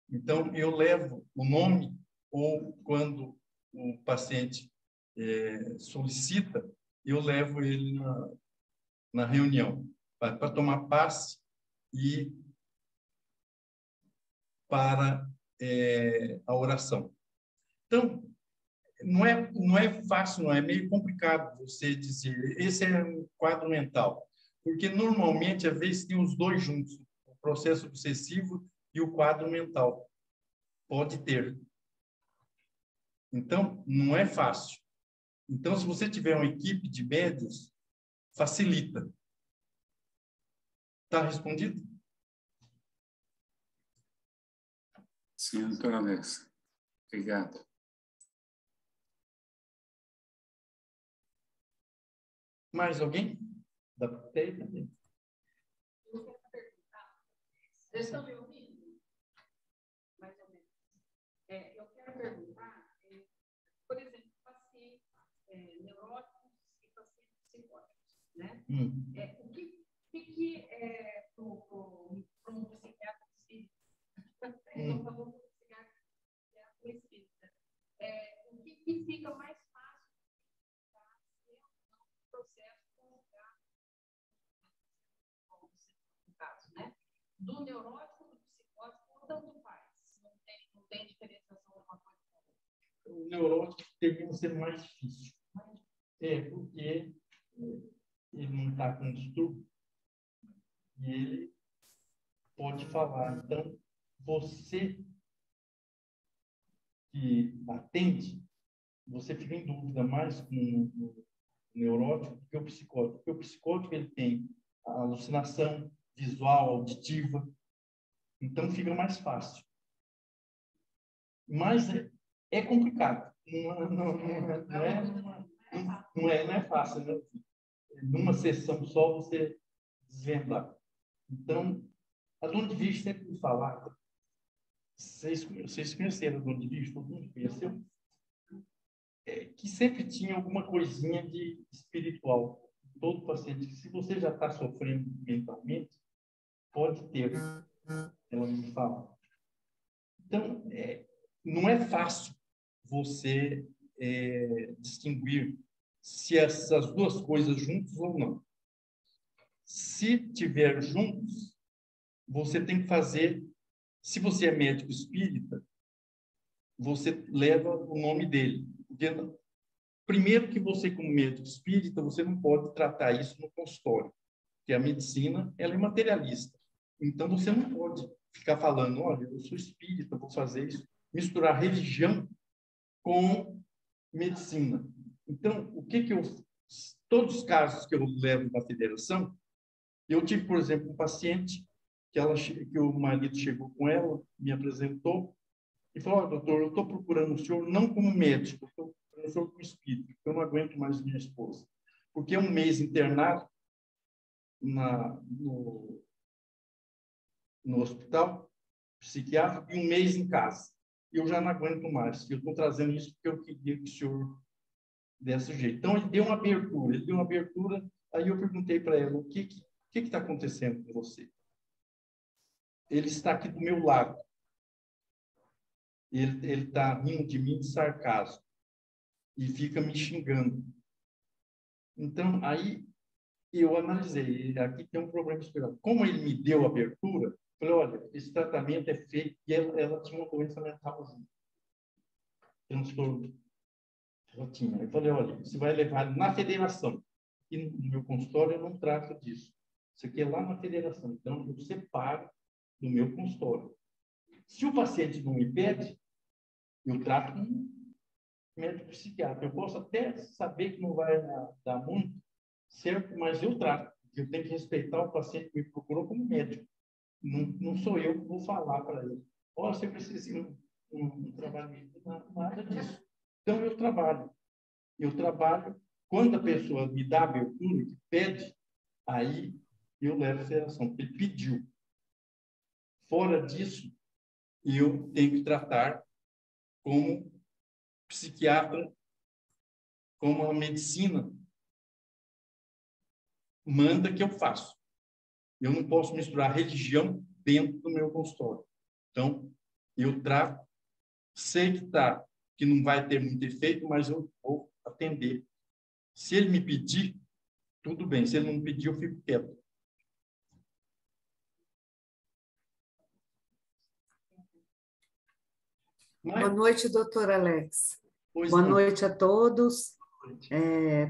Então, eu levo o nome, ou quando o paciente solicita, eu levo ele na reunião, para tomar passe e para a oração. Então, não é fácil, não é meio complicado você dizer, esse é um quadro mental, porque normalmente, às vezes, tem os dois juntos, o processo obsessivo e o quadro mental. Pode ter. Então, não é fácil. Então, se você tiver uma equipe de médios, facilita. Está respondido? Sim, doutor Alex. Obrigado. Mais alguém? Da plateia também. Vocês estão me ouvindo? Mais ou menos. Eu quero perguntar, por exemplo, pacientes neuróticos e pacientes psicóticos, né? O que para um psiquiatra espírita, não falou para um psiquiatra espírita, o que fica mais fácil para ser um processo no caso, né? Do neurótico, do psicótico, tanto faz. Não tem diferenciação de uma coisa com a outra. O neurótico teria que ser mais difícil. Porque ele não está com distúrbio e ele pode falar. Então, você que atende, você fica em dúvida mais com o neurótico do que o psicótico. Porque o psicótico ele tem a alucinação visual, auditiva, então fica mais fácil. Mas é complicado. Não é fácil, né? Numa sessão só você desvendar. Então, a Dona de Vista sempre me falava. Vocês conheceram a Dona de Vista? Todo mundo conheceu? Que sempre tinha alguma coisinha de espiritual. Todo paciente, se você já está sofrendo mentalmente, pode ter. Ela me fala. Então, não é fácil você distinguir se essas duas coisas juntas ou não. Se tiver juntos, você tem que fazer. Se você é médico espírita, você leva o nome dele. Porque, primeiro que você, como médico espírita, você não pode tratar isso no consultório, porque a medicina ela é materialista. Então, você não pode ficar falando, olha, eu sou espírita, vou fazer isso. Misturar religião com medicina. Então, todos os casos que eu levo na federação, eu tive, por exemplo, um paciente que o marido chegou com ela, me apresentou e falou, doutor, eu estou procurando o senhor não como médico, eu estou procurando o senhor como espírito, porque eu não aguento mais minha esposa. Porque é um mês internado no hospital psiquiátrico e 1 mês em casa. Eu já não aguento mais. Eu estou trazendo isso porque eu queria que o senhor desse jeito. Então, ele deu uma abertura. Aí eu perguntei para ela, o que está acontecendo com você? Ele está aqui do meu lado. Ele está rindo de mim de sarcasmo e fica me xingando. Então, aí eu analisei, aqui tem um problema espiritual. Como ele me deu abertura, eu falei, olha, esse tratamento é feito, e ela tinha uma doença mental junto. Transtorno. Ela tinha. Eu falei, olha, você vai levar na federação. E no meu consultório eu não trato disso. Isso aqui é lá na federação. Então, eu separo do meu consultório. Se o paciente não me pede, eu trato com um médico psiquiatra. Eu posso até saber que não vai dar muito certo, mas eu trato. Eu tenho que respeitar o paciente que me procurou como médico. Não sou eu que vou falar para ele. Olha, você precisa ir um trabalho. Nada disso. Então, eu trabalho. Quando a pessoa me dá abertura, que pede, aí eu levo a federação, porque ele pediu. Fora disso, eu tenho que tratar como psiquiatra, como a medicina manda que eu faço. Eu não posso misturar religião dentro do meu consultório. Então, eu trato, sei que não vai ter muito efeito, mas eu vou atender. Se ele me pedir, tudo bem. Se ele não me pedir, eu fico quieto. Boa noite, doutor Alex. Pois Boa não. noite a todos.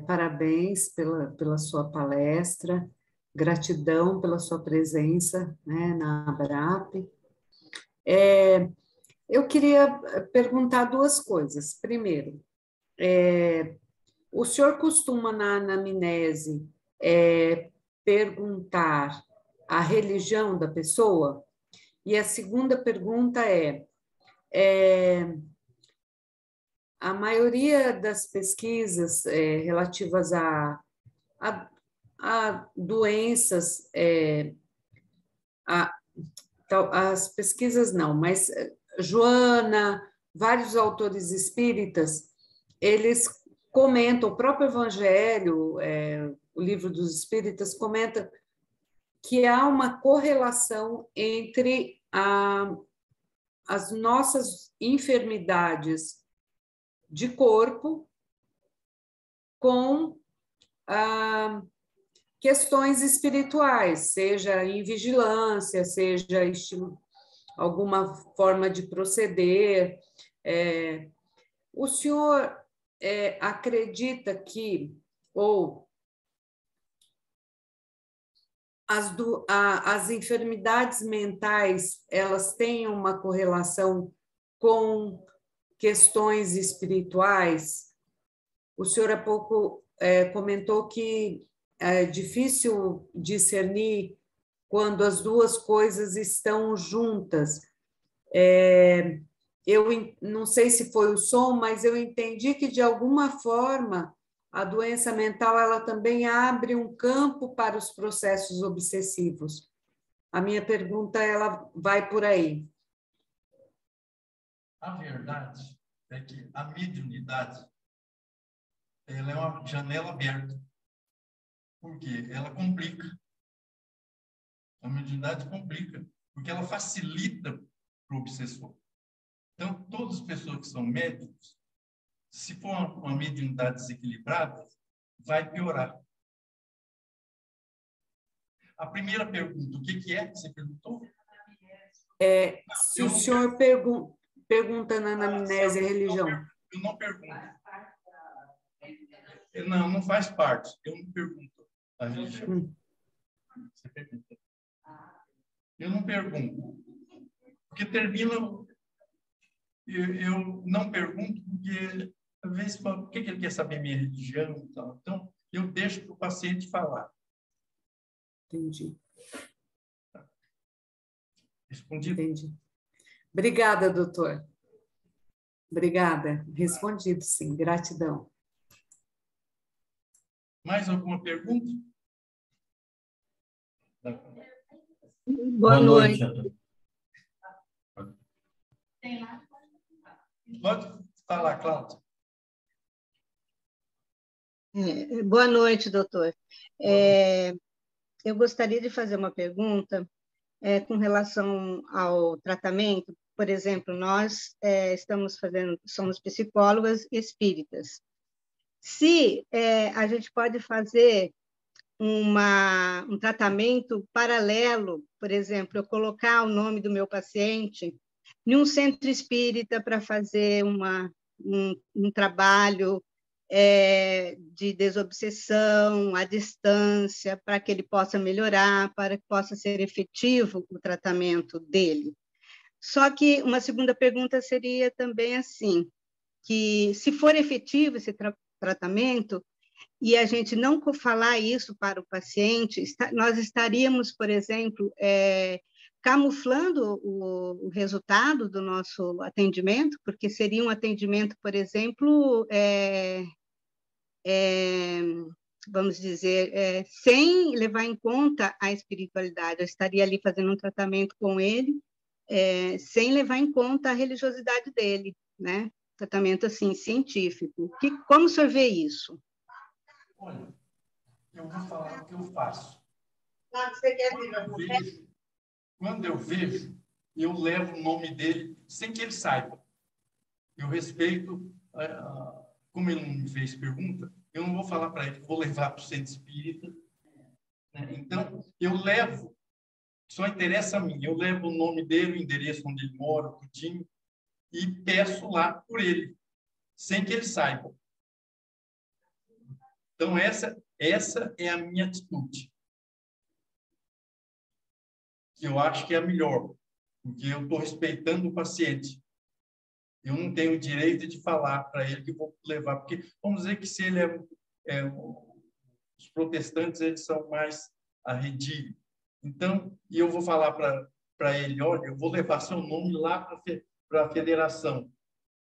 Parabéns pela sua palestra. Gratidão pela sua presença, né, na ABRAP. Eu queria perguntar 2 coisas. Primeiro, o senhor costuma, na anamnese, perguntar a religião da pessoa? E a segunda pergunta a maioria das pesquisas relativas a doenças, as pesquisas não, mas Joana, vários autores espíritas, eles comentam, o próprio Evangelho, o Livro dos Espíritas, comenta que há uma correlação entre as nossas enfermidades de corpo com questões espirituais, seja em vigilância, seja alguma forma de proceder. O senhor acredita que, ou as enfermidades mentais, elas têm uma correlação com questões espirituais? O senhor há pouco comentou que é difícil discernir quando as 2 coisas estão juntas. Eu não sei se foi o som, mas eu entendi que, de alguma forma, a doença mental ela também abre um campo para os processos obsessivos. A minha pergunta ela vai por aí. A verdade é que a mediunidade ela é uma janela aberta. Por quê? Ela complica. A mediunidade complica, porque ela facilita para o obsessor. Então, todas as pessoas que são médicos, se for uma mediunidade desequilibrada, vai piorar. A primeira pergunta, o que é que você perguntou? Se o senhor pergunta na anamnese a religião. Eu não pergunto. Não faz parte. Eu não pergunto a religião. Você pergunta. Eu não pergunto. Porque termina... Eu não pergunto porque, às vezes, por que ele quer saber minha religião e tal. Então, eu deixo para o paciente falar. Entendi. Respondido? Entendi. Obrigada, doutor. Obrigada. Respondido, sim. Gratidão. Mais alguma pergunta? Boa noite. Pode falar, Cláudia. Boa noite, doutor. Eu gostaria de fazer uma pergunta com relação ao tratamento. Por exemplo, nós somos psicólogas espíritas. Se a gente pode fazer um tratamento paralelo, por exemplo, eu colocar o nome do meu paciente em um centro espírita para fazer um trabalho de desobsessão à distância, para que ele possa melhorar, para que possa ser efetivo o tratamento dele. Só que uma segunda pergunta seria também assim, que se for efetivo esse tratamento, e a gente não falar isso para o paciente, nós estaríamos, por exemplo, camuflando o resultado do nosso atendimento, porque seria um atendimento, por exemplo, vamos dizer, sem levar em conta a espiritualidade. Eu estaria ali fazendo um tratamento com ele, sem levar em conta a religiosidade dele, né? Tratamento, assim, científico. Como o senhor vê isso? Olha, eu vou falar o que eu faço. Você quer vir? Quando eu vejo, eu levo o nome dele sem que ele saiba. Eu respeito, como ele não me fez pergunta, eu não vou falar para ele que vou levar para o centro espírita. Né? Então, eu levo, só interessa a mim, eu levo o nome dele, o endereço onde ele mora, tudinho, e peço lá por ele, sem que ele saiba. Então, essa é a minha atitude. Que eu acho que é a melhor, porque eu estou respeitando o paciente. Eu não tenho o direito de falar para ele que vou levar, porque vamos dizer que se ele os protestantes eles são mais arredios. Então, e eu vou falar para ele, olha, eu vou levar seu nome lá para a federação.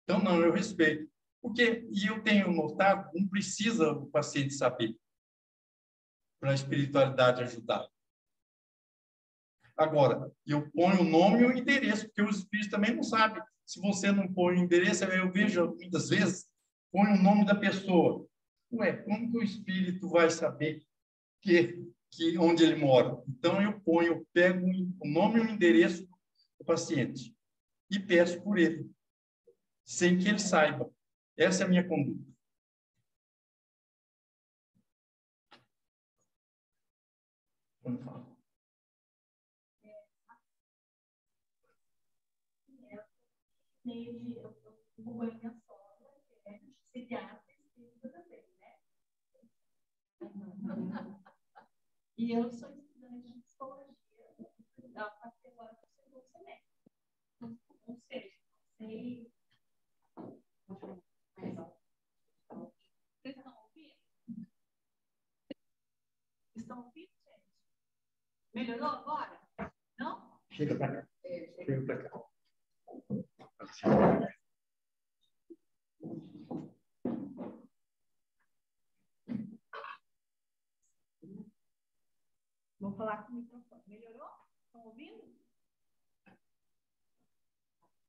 Então, não, eu respeito. E eu tenho notado, não precisa o paciente saber para a espiritualidade ajudar. Agora, eu ponho o nome e o endereço, porque os espíritos também não sabem. Se você não põe o endereço, eu vejo muitas vezes, põe o nome da pessoa. Ué, como que o espírito vai saber onde ele mora? Então, eu pego o nome e o endereço do paciente e peço por ele, sem que ele saiba. Essa é a minha conduta. Vamos falar. Eu acompanho minha sogra, que é psiquiatra e espírita também, né? E eu sou estudante de psicologia, até agora no segundo semestre. Ou seja, não sei. Vocês estão ouvindo? Estão ouvindo, gente? Melhorou agora? Não? Chega para cá. Chega para cá. Vou falar com o microfone. Melhorou? Estão ouvindo?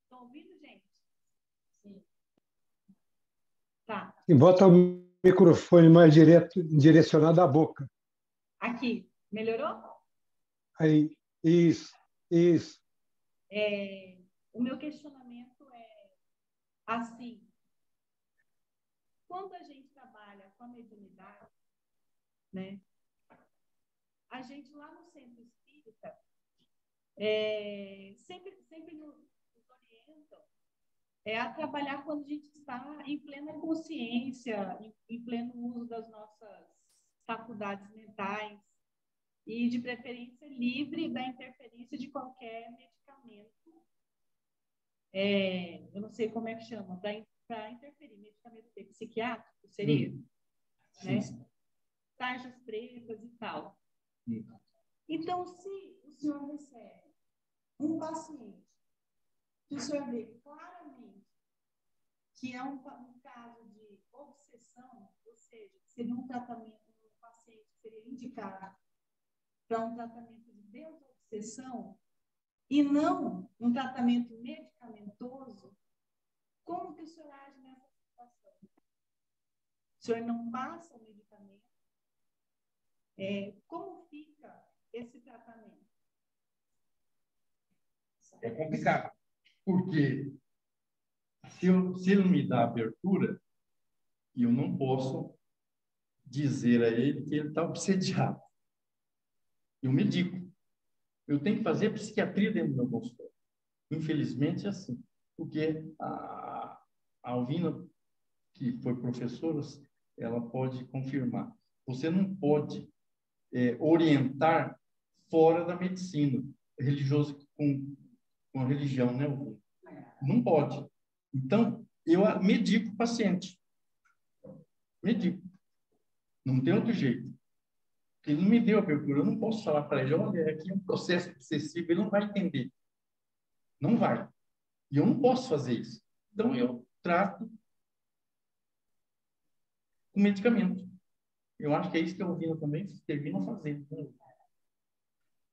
Estão ouvindo, gente? Sim. Tá. E bota o microfone mais direcionado à boca. Aqui. Melhorou? Aí. Isso. O meu questionamento é assim. Quando a gente trabalha com a mediunidade, né? A gente lá no centro espírita sempre nos orientam a trabalhar quando a gente está em plena consciência, em pleno uso das nossas faculdades mentais e, de preferência, livre da interferência de qualquer medicamento. Eu não sei como é que chama, para interferir, medicamento psiquiátrico seria? Né? Tarjas pretas e tal. Então, se o senhor recebe um paciente que o senhor vê claramente que é um caso de obsessão, ou seja, seria um tratamento, um paciente que seria indicado para um tratamento de desobsessão e não um tratamento medicamentoso, como que o senhor age nessa situação? O senhor não passa o medicamento? Como fica esse tratamento? É complicado, porque se ele me dá abertura, eu não posso dizer a ele que ele está obsediado. Eu medico. Eu tenho que fazer psiquiatria dentro do meu consultório. Infelizmente é assim. Porque a Alvina, que foi professora, ela pode confirmar. Você não pode orientar fora da medicina, religioso com a religião, né? Não pode. Então, eu medico o paciente. Medico. Não tem outro jeito. Ele não me deu abertura, eu não posso falar para ele, olha, aqui é um processo obsessivo, ele não vai entender. Não vai. E eu não posso fazer isso. Então, eu trato com medicamento. Eu acho que é isso que a Alvina também termina fazendo.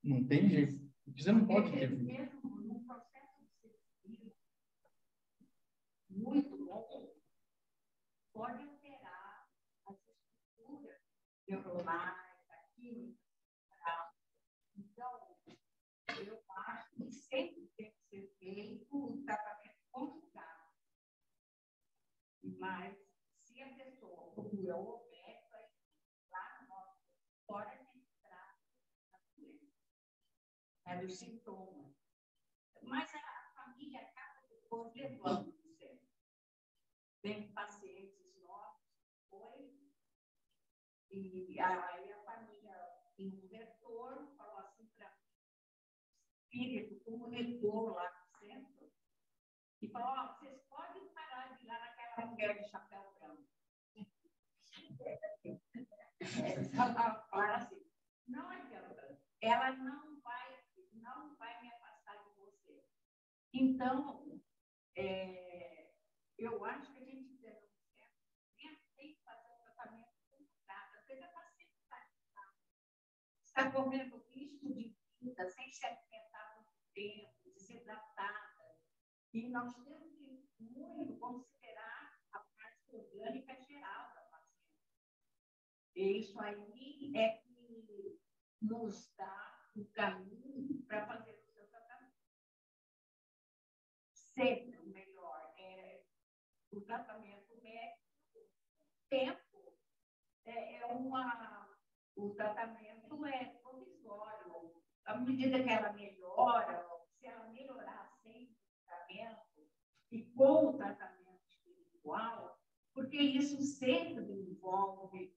Não tem jeito. Você não pode ter. Mesmo num processo obsessivo muito longo, pode alterar as estruturas neurológicas, química. Então, eu acho que sempre tem que ser feito um tratamento conjugado. Mas, se a pessoa procura o médico, lá no nosso consultório, a gente trata a doença, dos sintomas. Mas a família acaba depois levando o centro. Tem pacientes nossos, e aí a família, em um retorno, falou assim para mim, o espírito comunicou lá no centro, e falou, vocês podem parar de ir lá naquela mulher de chapéu branco. Falaram assim, não adianta, ela não vai me afastar de você. Então, eu acho que a gente deve tem que fazer um tratamento complicado. Às vezes a paciente está correndo risco de vida, sem se alimentar muito tempo, desidratada. E nós temos que muito considerar a parte orgânica geral da paciente. E isso aí é que nos dá o caminho para fazer o seu tratamento. Sempre o melhor é o tratamento médico. O tempo o tratamento é provisório. À medida que ela melhora, se ela melhorar sem o tratamento e com o tratamento espiritual, porque isso sempre envolve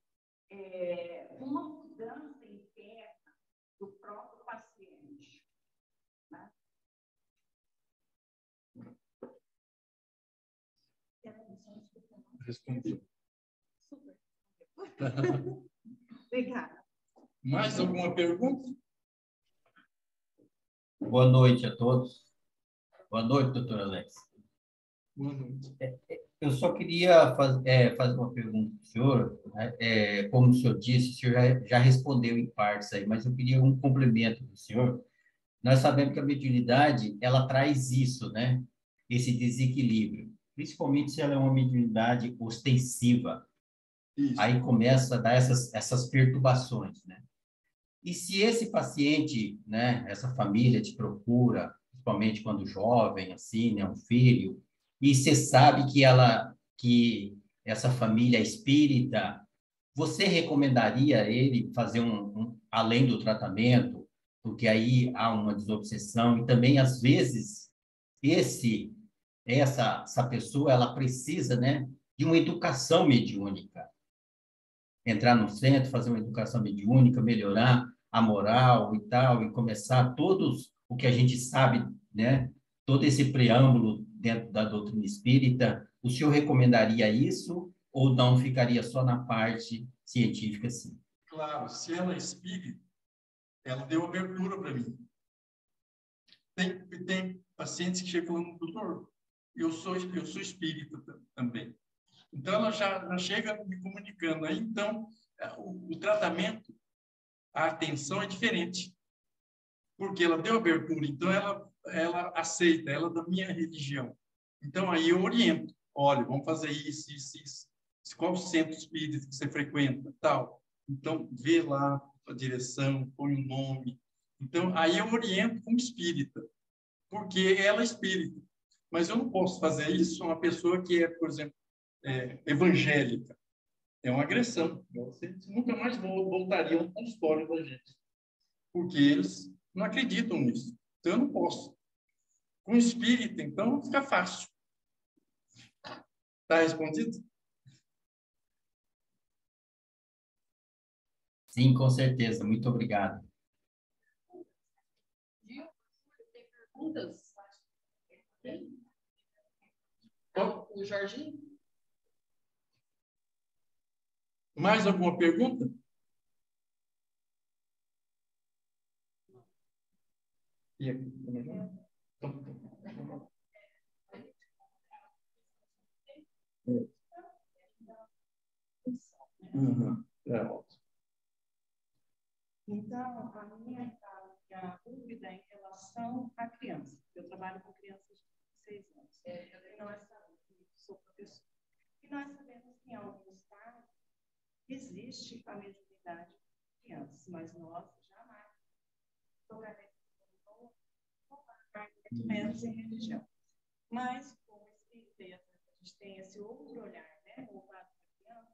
uma mudança interna do próprio paciente. Né? Respondi. Super. Obrigada. Mais alguma pergunta? Boa noite a todos. Boa noite, doutor Alex. Boa noite. Eu só queria fazer uma pergunta para o senhor. Como o senhor disse, o senhor já respondeu em partes aí, mas eu queria um complemento do senhor. Nós sabemos que a mediunidade, ela traz isso, né? Esse desequilíbrio. Principalmente se ela é uma mediunidade ostensiva. Isso. Aí começa a dar essas perturbações, né? E se esse paciente, né, essa família te procura, principalmente quando jovem, assim, né, um filho, e você sabe que essa família é espírita, você recomendaria ele fazer além do tratamento, porque aí há uma desobsessão e também às vezes essa pessoa ela precisa, né, de uma educação mediúnica. Entrar no centro, fazer uma educação mediúnica, melhorar a moral e tal, e começar todos o que a gente sabe, né? Todo esse preâmbulo dentro da doutrina espírita. O senhor recomendaria isso ou não ficaria só na parte científica, assim? Claro, se ela é espírita, ela deu abertura para mim. Tem pacientes que chegam falando, doutor, eu sou espírita também. Então, ela já chega me comunicando. Aí, então, o tratamento a atenção é diferente, porque ela deu abertura, então ela aceita, ela é da minha religião. Então, aí eu oriento, olha, vamos fazer isso, isso, isso. Qual o centro espírita que você frequenta, tal. Então, vê lá a direção, põe o nome. Então, aí eu oriento como espírita, porque ela é espírita. Mas eu não posso fazer isso a uma pessoa que é, por exemplo, evangélica. É uma agressão. Você nunca mais voltaria ao consultório da gente, porque eles não acreditam nisso. Então, eu não posso. Com espírita, então, fica fácil. Está respondido? Sim, com certeza. Muito obrigado. Tem perguntas? Então, o Jorginho? Mais alguma pergunta? E aqui? Uhum. Ótimo. Então, a minha dúvida é em relação à criança. Eu trabalho com crianças de 6 anos. E nós sabemos, sou professora. E nós sabemos que em alguns casos existe a mediunidade de crianças, mas nós jamais tocaremos menos em religião. Mas, como espírita, a gente tem esse outro olhar, né? Voltado para a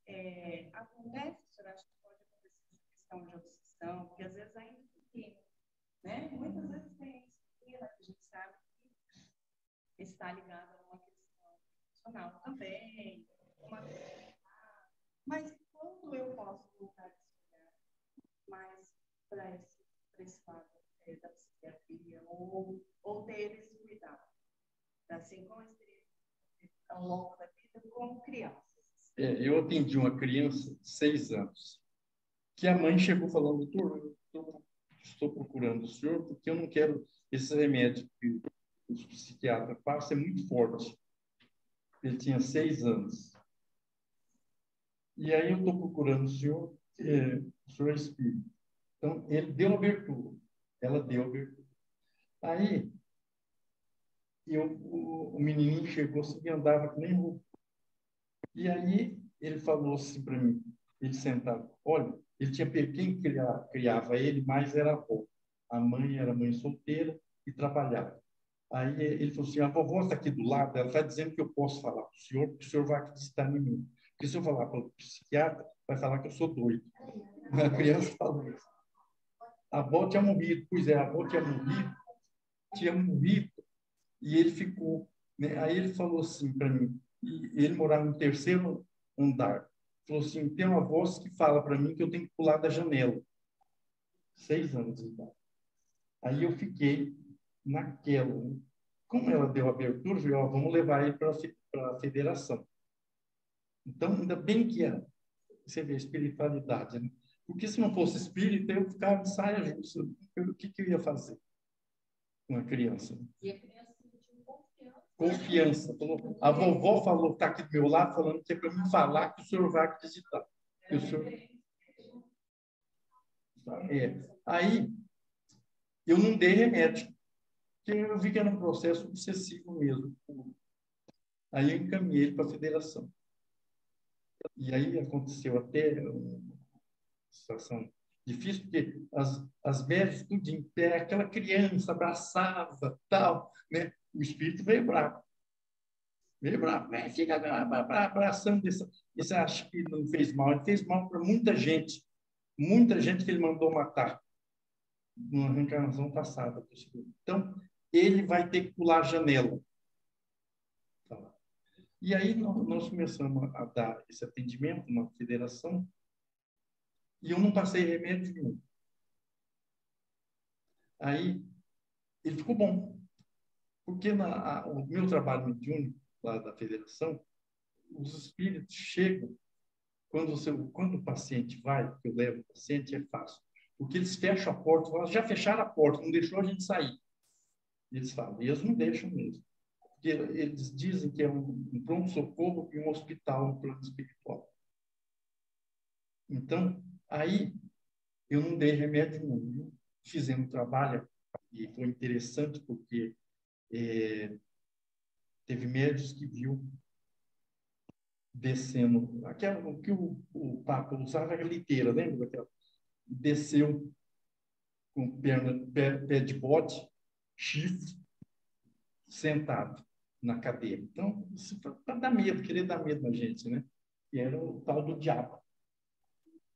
criança. Acontece, o senhor acha que pode acontecer essa questão de obsessão, porque às vezes ainda é pequeno, né? Muitas vezes tem isso, a gente sabe que está ligado a uma questão emocional também, mas quando eu posso voltar esse olhar mais para esse lado da psiquiatria, ou ter esse cuidado, assim como a experiência ao longo da vida com crianças? Eu atendi uma criança de 6 anos, que a mãe chegou falando, doutor, eu estou procurando o senhor porque eu não quero esse remédio que os psiquiatras passam, é muito forte. Ele tinha 6 anos. E aí eu estou procurando o senhor é espírito. Então, ele deu abertura. Ela deu abertura. Aí, o menininho chegou assim e andava que nem roupa. E aí, ele falou assim para mim, ele sentava, olha, ele tinha quem criava ele, mais era a avó. A mãe era mãe solteira e trabalhava. Aí ele falou assim, a vovó está aqui do lado, ela está dizendo que eu posso falar para o senhor, porque o senhor vai acreditar em mim. Porque se eu falar para o psiquiatra, vai falar que eu sou doido. A criança falou isso. A avó tinha morrido. Pois é, a avó tinha morrido, e ele ficou. Né? Aí ele falou assim para mim, e ele morava no 3º andar. Falou assim, tem uma voz que fala para mim que eu tenho que pular da janela. 6 anos de idade. Aí eu fiquei naquela. Né? Como ela deu abertura, eu falei, vamos levar ele para a federação. Então, ainda bem que você vê a espiritualidade, né? Porque se não fosse espírita, eu ficava de saia justa. O que eu ia fazer com a criança? E a criança sentiu confiança. Confiança. A vovó falou, está aqui do meu lado, falando que é para mim falar que o senhor vai acreditar. Que o senhor... Aí, eu não dei remédio, porque eu vi que era um processo obsessivo mesmo. Aí eu encaminhei ele para a federação. E aí aconteceu até uma situação difícil, porque as médicas tudo em pé, aquela criança abraçava, tal, né? O espírito veio bravo. Veio bravo, fica abraçando isso. Acho que não fez mal. Ele fez mal para muita gente que ele mandou matar numa reencarnação passada. Então, ele vai ter que pular a janela. E aí nós começamos a dar esse atendimento na federação e eu não passei remédio nenhum. Aí ele ficou bom, porque o meu trabalho mediúnico lá da federação, os espíritos chegam, quando o paciente vai, que eu levo o paciente, é fácil, porque eles fecham a porta, falam, já fecharam a porta, não deixou a gente sair. E eles falam, eles não deixam mesmo. Porque eles dizem que é um pronto-socorro e um hospital no plano espiritual. Então, aí, Eu não dei remédio nenhum. Fizemos trabalho e foi interessante porque teve médicos que viu descendo, aquela que o Papa usava a liteira, lembra daquela? Desceu com pé de bode, chifre, sentado na cadeira. Então, isso para dar medo, querer dar medo na gente, né? Que era o tal do diabo,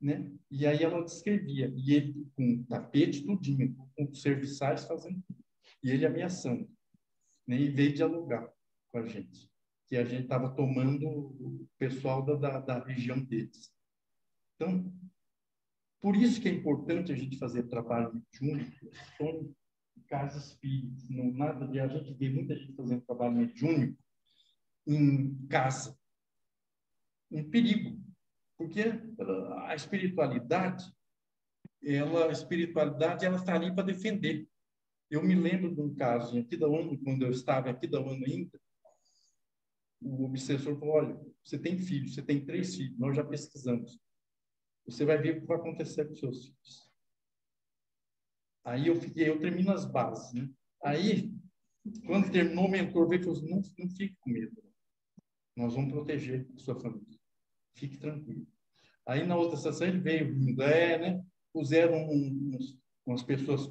né? E aí ela descrevia, e ele com tapete tudinho, com serviçais fazendo tudo, e ele ameaçando, né? E veio dialogar com a gente, que a gente estava tomando o pessoal da região deles. Então, por isso que é importante a gente fazer trabalho mediúnico, som de casa espírita, não nada de a gente vê muita gente fazendo trabalho mediúnico em casa, um perigo, porque a espiritualidade ela está ali para defender. Eu me lembro de um caso em Aquidauana, quando eu estava em Aquidauana ainda, o obsessor falou: olha, você tem filhos, você tem 3 filhos, nós já pesquisamos. Você vai ver o que vai acontecer com seus filhos. Aí eu termino as bases, né? Aí, quando terminou, o mentor veio e falou assim: não fique com medo. Nós vamos proteger a sua família. Fique tranquilo. Aí, na outra sessão, ele veio vindo, né? Puseram umas pessoas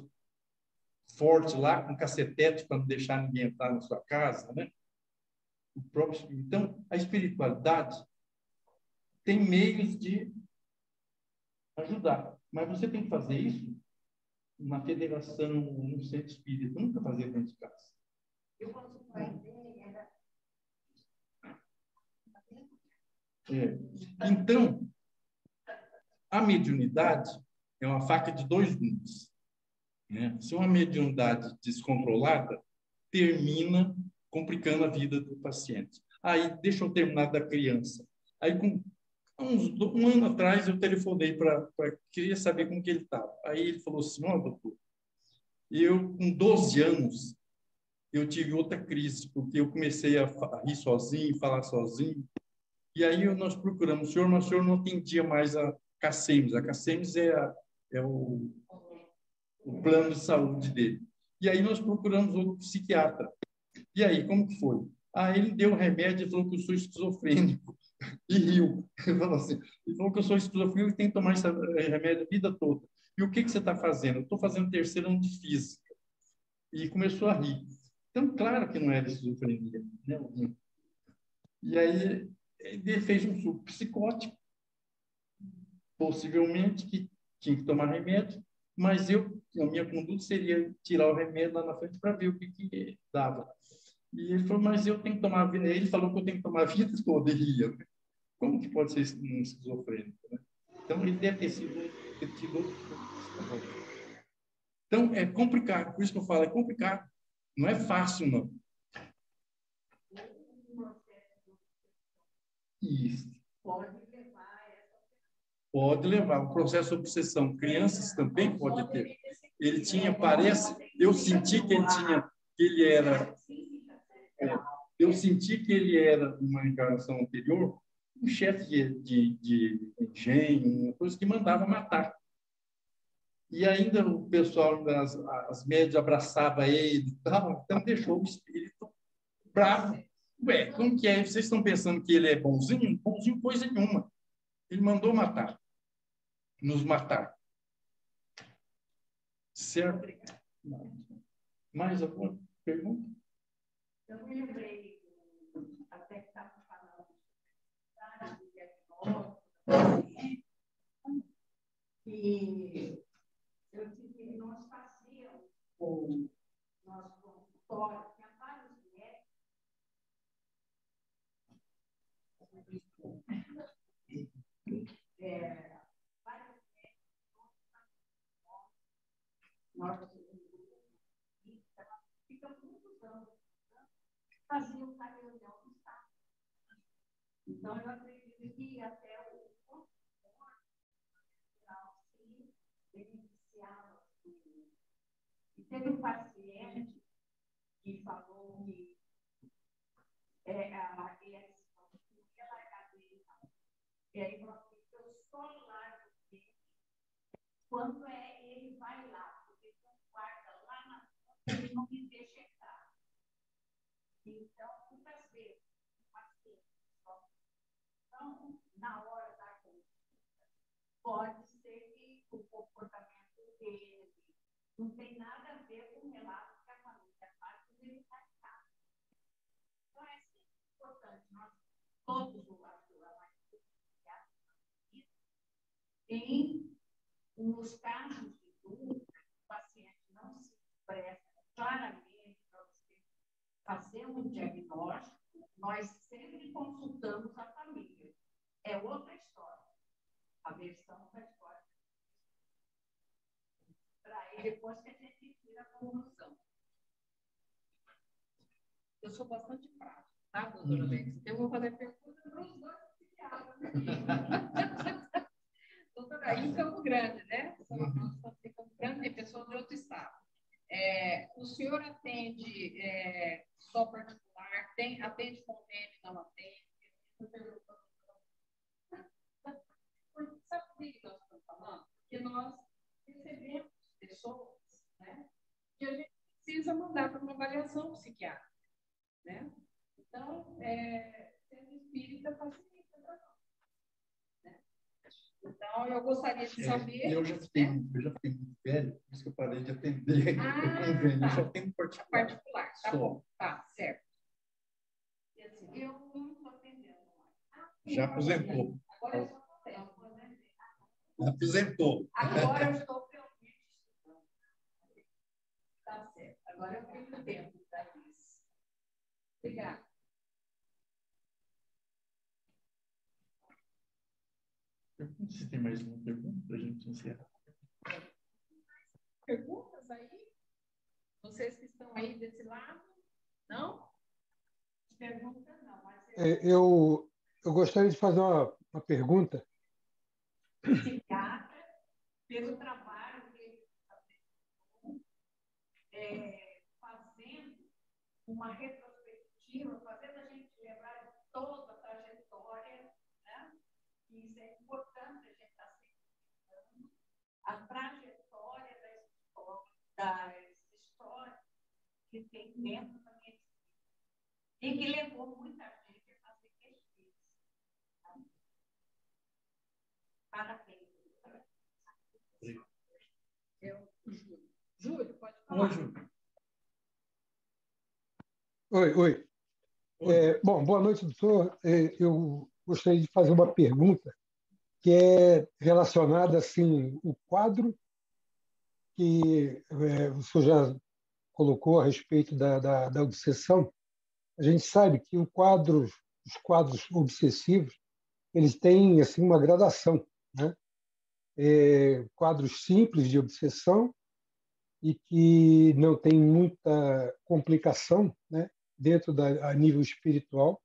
fortes lá, com cacetete, para não deixar ninguém entrar na sua casa, né? Então, a espiritualidade tem meios de ajudar. Mas você tem que fazer isso numa federação, num centro espírita. Nunca fazer dentro de casa. Eu posso falar a ideia. Então, a mediunidade é uma faca de 2 gumes, né? Se uma mediunidade descontrolada, termina complicando a vida do paciente. Aí, deixa eu terminar da criança. Aí, um ano atrás, eu telefonei queria saber como que ele estava. Aí ele falou assim: ó, doutor, eu, com 12 anos, eu tive outra crise, porque eu comecei a rir sozinho, falar sozinho. E aí nós procuramos o senhor, mas o senhor não atendia mais a CACEMS. A CACEMS é o plano de saúde dele. E aí nós procuramos outro psiquiatra. E aí, como que foi? Ele deu remédio e falou que eu sou esquizofrênico. E riu. Ele falou que eu sou esquizofrênico e tenho que tomar esse remédio a vida toda. E o que você está fazendo? Eu estou fazendo 3º ano de física. E começou a rir. Então, claro que não era esquizofrenia, né? E aí ele fez um surto psicótico, possivelmente que tinha que tomar remédio, mas a minha conduta seria tirar o remédio lá na frente para ver o que dava. E ele falou: mas eu tenho que tomar a vida. Ele falou que eu tenho que tomar a vida toda, e ria. Como que pode ser um esquizofrênico, né? Então, ele deve ter tido outro. Então, é complicado. Por isso que eu falo, é complicado. Não é fácil, não. Isso. Pode levar. O processo de obsessão. Crianças também pode ter. Ele tinha, parece... Eu senti que ele era... eu senti que ele era, uma encarnação anterior, um chefe de engenho, uma coisa que mandava matar. E ainda o pessoal, as médias abraçavam ele e tal, então deixou o espírito bravo. Ué, como que é? Vocês estão pensando que ele é bonzinho? Bonzinho coisa nenhuma. Ele mandou matar. Nos matar. Certo? Mais alguma pergunta? Eu me lembrei, até que estava falando de diagnóstico, e eu disse que nós fazíamos o nosso consultório, tinha vários médicos. Vários médicos, nós ficamos muitos anos faziam uma reunião do Estado. Então, eu acredito que até o consultório se beneficiava. E teve um paciente que falou que e aí falou assim: eu só largo quando ele vai lá, porque ele guarda lá na ponta, ele não me deixa entrar. Então, muitas vezes, então, na hora da consulta, pode ser que o comportamento dele não tem nada a ver com o relato que a família faz quando ele está em casa. Então, é importante, nós todos o tem, nos casos de dúvida, o paciente não se expressa claramente para você fazer um diagnóstico, nós sempre consultamos a família. É outra história, a versão da história. Para aí, depois que a gente tira a conclusão. Eu sou bastante prática, tá, doutora Alex? Eu vou fazer perguntas para os dois psiquiatras. Doutora, aí em Campo Grande, né? Nós estamos em Campo Grande, tem pessoas de outro estado. O senhor atende só particular? Atende convênio, não atende? Sabe por que nós estamos falando? Porque nós recebemos pessoas, né, que a gente precisa mandar para uma avaliação psiquiátrica, né? Então, sendo espírita facilita para nós. Né? Então, eu gostaria de saber... Eu já fiquei muito velho, por isso que eu parei de atender. Tá. Eu só tenho particular. Tá bom, tá, certo. E assim, eu não estou atendendo mais. Já aposentou. Agora eu só aposentei. Aposentou. Agora eu estou realmente estudando. Tá certo. Agora eu tenho tempo para isso. Obrigada. Se tem mais uma pergunta para a gente encerrar. Perguntas aí? Vocês que estão aí desse lado? Não? Pergunta não, mas... Eu gostaria de fazer uma pergunta. Psiquiatra, pelo trabalho que ele está fazendo uma retrospectiva, fazendo a gente lembrar de toda a trajetória, né? Isso é importante, a gente está sempre lembrando a trajetória das histórias que tem dentro da medicina e que levou muita gente a fazer pesquisa. Parabéns. Júlio, pode falar. Oi, Júlio. Oi. Bom, boa noite, doutor. Eu gostaria de fazer uma pergunta que é relacionada, assim, o quadro que o senhor já colocou a respeito da obsessão. A gente sabe que os quadros obsessivos, eles têm, assim, uma gradação, né? Quadros simples de obsessão e que não tem muita complicação, né, a nível espiritual,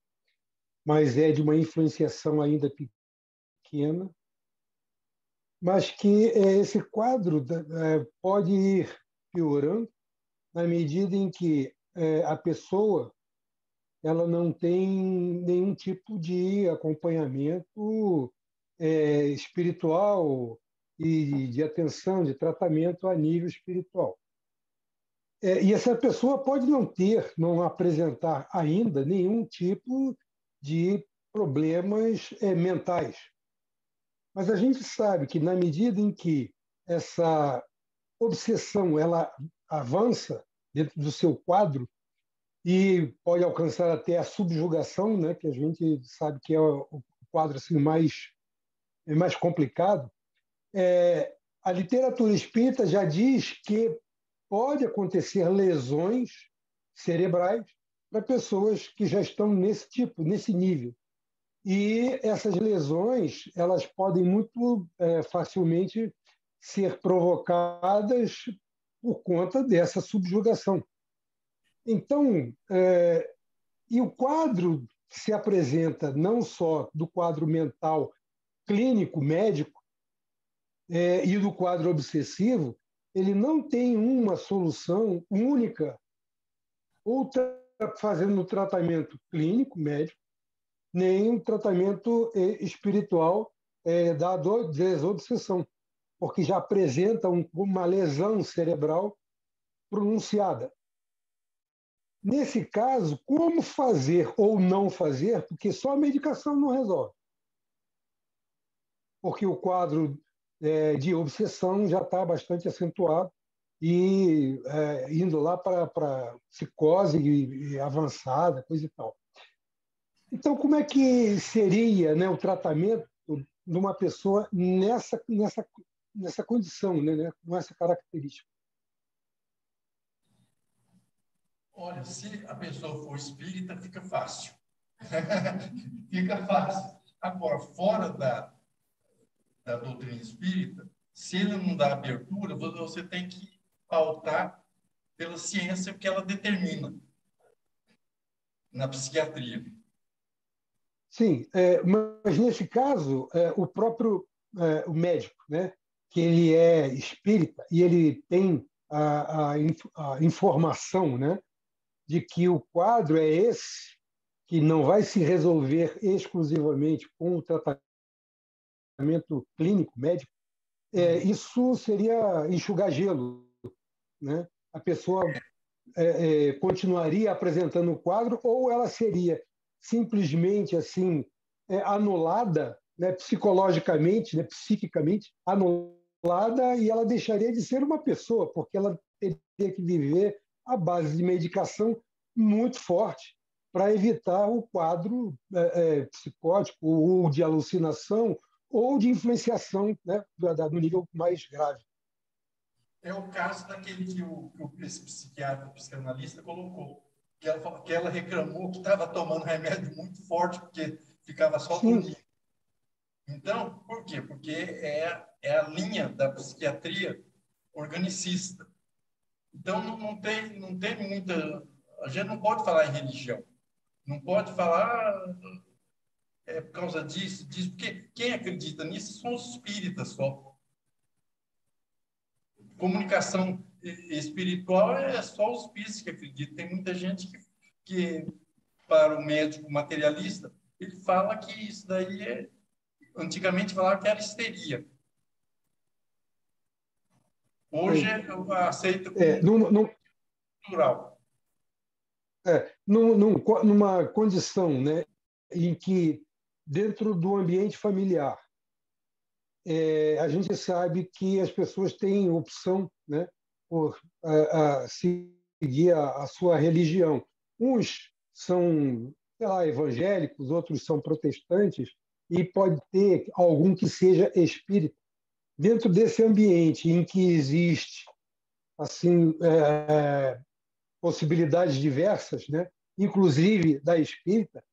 mas é de uma influenciação ainda pequena, mas que esse quadro pode ir piorando na medida em que a pessoa ela não tem nenhum tipo de acompanhamento espiritual e de atenção, de tratamento a nível espiritual. E essa pessoa pode não apresentar ainda nenhum tipo de problemas mentais. Mas a gente sabe que, na medida em que essa obsessão ela avança dentro do seu quadro e pode alcançar até a subjugação, né, que a gente sabe que é o quadro assim, mais complicado, a literatura espírita já diz que pode acontecer lesões cerebrais para pessoas que já estão nesse nível. E essas lesões elas podem muito facilmente ser provocadas por conta dessa subjugação. Então, e o quadro que se apresenta não só do quadro mental clínico, médico, e do quadro obsessivo, ele não tem uma solução única, ou fazendo um tratamento clínico, médico, nem um tratamento espiritual da desobsessão. porque já apresenta uma lesão cerebral pronunciada. Nesse caso, como fazer ou não fazer, porque só a medicação não resolve. Porque o quadro de obsessão já está bastante acentuado e indo lá para psicose avançada, coisa e tal. Então, como é que seria, né, o tratamento de uma pessoa nessa condição, né, com essa característica? Olha, se a pessoa for espírita, fica fácil. Fica fácil. Agora, fora da doutrina espírita, se ele não dá abertura, você tem que pautar pela ciência que ela determina na psiquiatria. Sim, mas nesse caso, o próprio o médico, né, que ele é espírita e ele tem a informação, né, de que o quadro é esse, que não vai se resolver exclusivamente com o tratamento clínico, médico, isso seria enxugar gelo, né? A pessoa continuaria apresentando o quadro ou ela seria simplesmente assim anulada, né, psicologicamente, né, psiquicamente anulada, e ela deixaria de ser uma pessoa, porque ela teria que viver à base de medicação muito forte para evitar o quadro psicótico ou de alucinação ou de influenciação, né, no nível mais grave. É o caso daquele que esse psiquiatra, psicanalista colocou, que ela reclamou que estava tomando remédio muito forte, porque ficava só dormindo. Então, por quê? Porque é a linha da psiquiatria organicista. Então, não tem muita... A gente não pode falar em religião. Não pode falar por causa disso, porque quem acredita nisso são os espíritas só. Comunicação espiritual é só os espíritos que acreditam. Tem muita gente que para o médico materialista, ele fala que isso daí antigamente falava que era histeria. Hoje eu aceito como natural. Numa condição, né, em que, dentro do ambiente familiar, a gente sabe que as pessoas têm opção, né, por seguir a sua religião. Uns são, sei lá, evangélicos, outros são protestantes, e pode ter algum que seja espírita. Dentro desse ambiente em que existe assim possibilidades diversas, né, inclusive da espírita,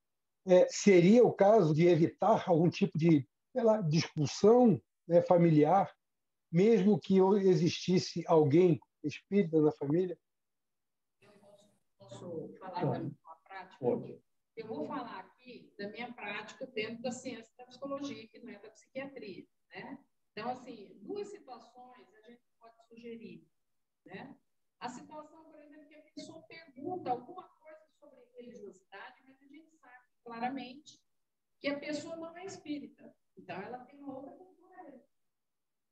seria o caso de evitar algum tipo de, sei lá, discussão, né, familiar, mesmo que existisse alguém espírita na família? Eu posso falar da minha prática? Pode. Eu vou falar aqui da minha prática dentro da ciência da psicologia, que não é da psiquiatria, né? Então, assim, duas situações a gente pode sugerir, né? A situação, por exemplo, que a pessoa pergunta alguma coisa sobre religiosidade, mas a gente sabe claramente que a pessoa não é espírita. Então, ela tem uma outra cultura,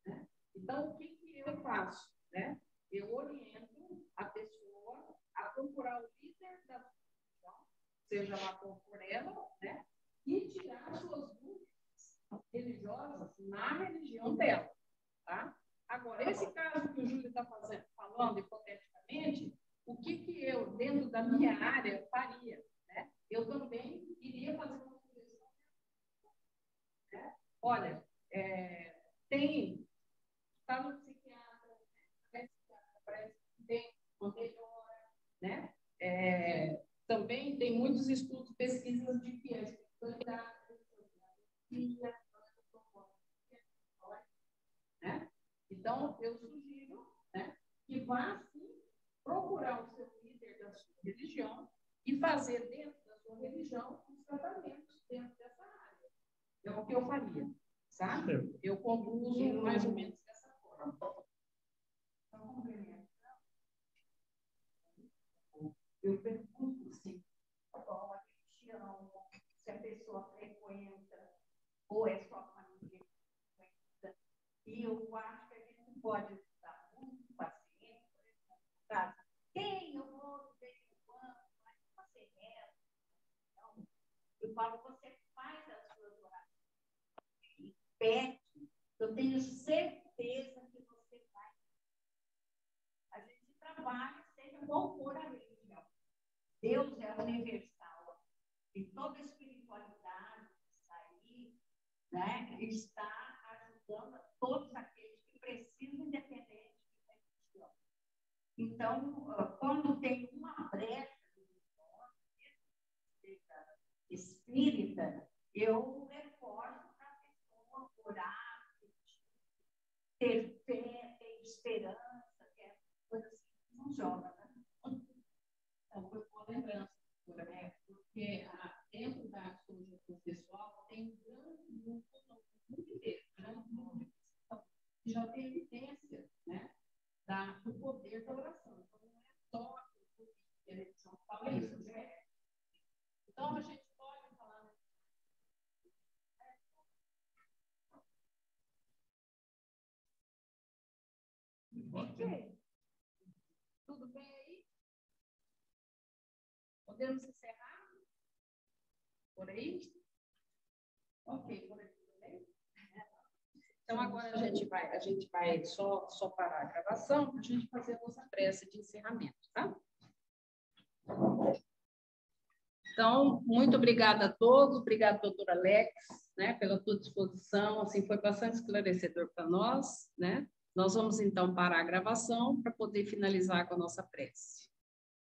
né? Então, o que eu faço, né? Eu oriento a pessoa a procurar o líder da religião, seja lá qual for ela, né? E tirar suas dúvidas religiosas na religião dela, tá? Agora, esse caso que o Júlio está falando, hipoteticamente, o que eu, dentro da minha área, faria, né? Eu também iria fazer uma sugestão, né? Olha, está no psiquiatra, parece que tem uma melhora, né? Também tem muitos estudos, pesquisas de que a espiritualidade, né? Então, eu sugiro, né, que vá, sim, procurar o seu líder da sua religião e fazer dentro da sua religião os tratamentos dentro dessa área. É o que eu faria, sabe? Eu conduzo mais ou menos dessa forma. Eu pergunto se qual a religião, se a pessoa frequenta ou é só família que frequenta. E eu acho que Eu falo, você faz as suas orações e pede, eu tenho certeza que você vai. A gente trabalha, seja qual for a religião. Deus é universal. E toda a espiritualidade está aí, né, está ajudando a todos aqueles que precisam, independente de religião. Então, quando tem uma brecha espírita, eu reforço para a pessoa orar, ter fé, ter esperança, que é coisa assim que funciona, né? Então, foi uma lembrança, né? Porque dentro da psicologia processual tem um grande grupo, muito inteiro, que já tem evidência, né, do poder da oração. Então, não é só a eleição que fala isso, né? Então, a gente pode falar. Ok. Tudo bem aí? Podemos encerrar? Por aí? Ok, por aqui também. Então, agora a gente vai só parar a gravação para a gente fazer a nossa prece de encerramento, tá? Então, muito obrigada a todos, obrigada, doutora Alex, né, pela tua disposição, assim, foi bastante esclarecedor para nós, né? Nós vamos, então, parar a gravação para poder finalizar com a nossa prece.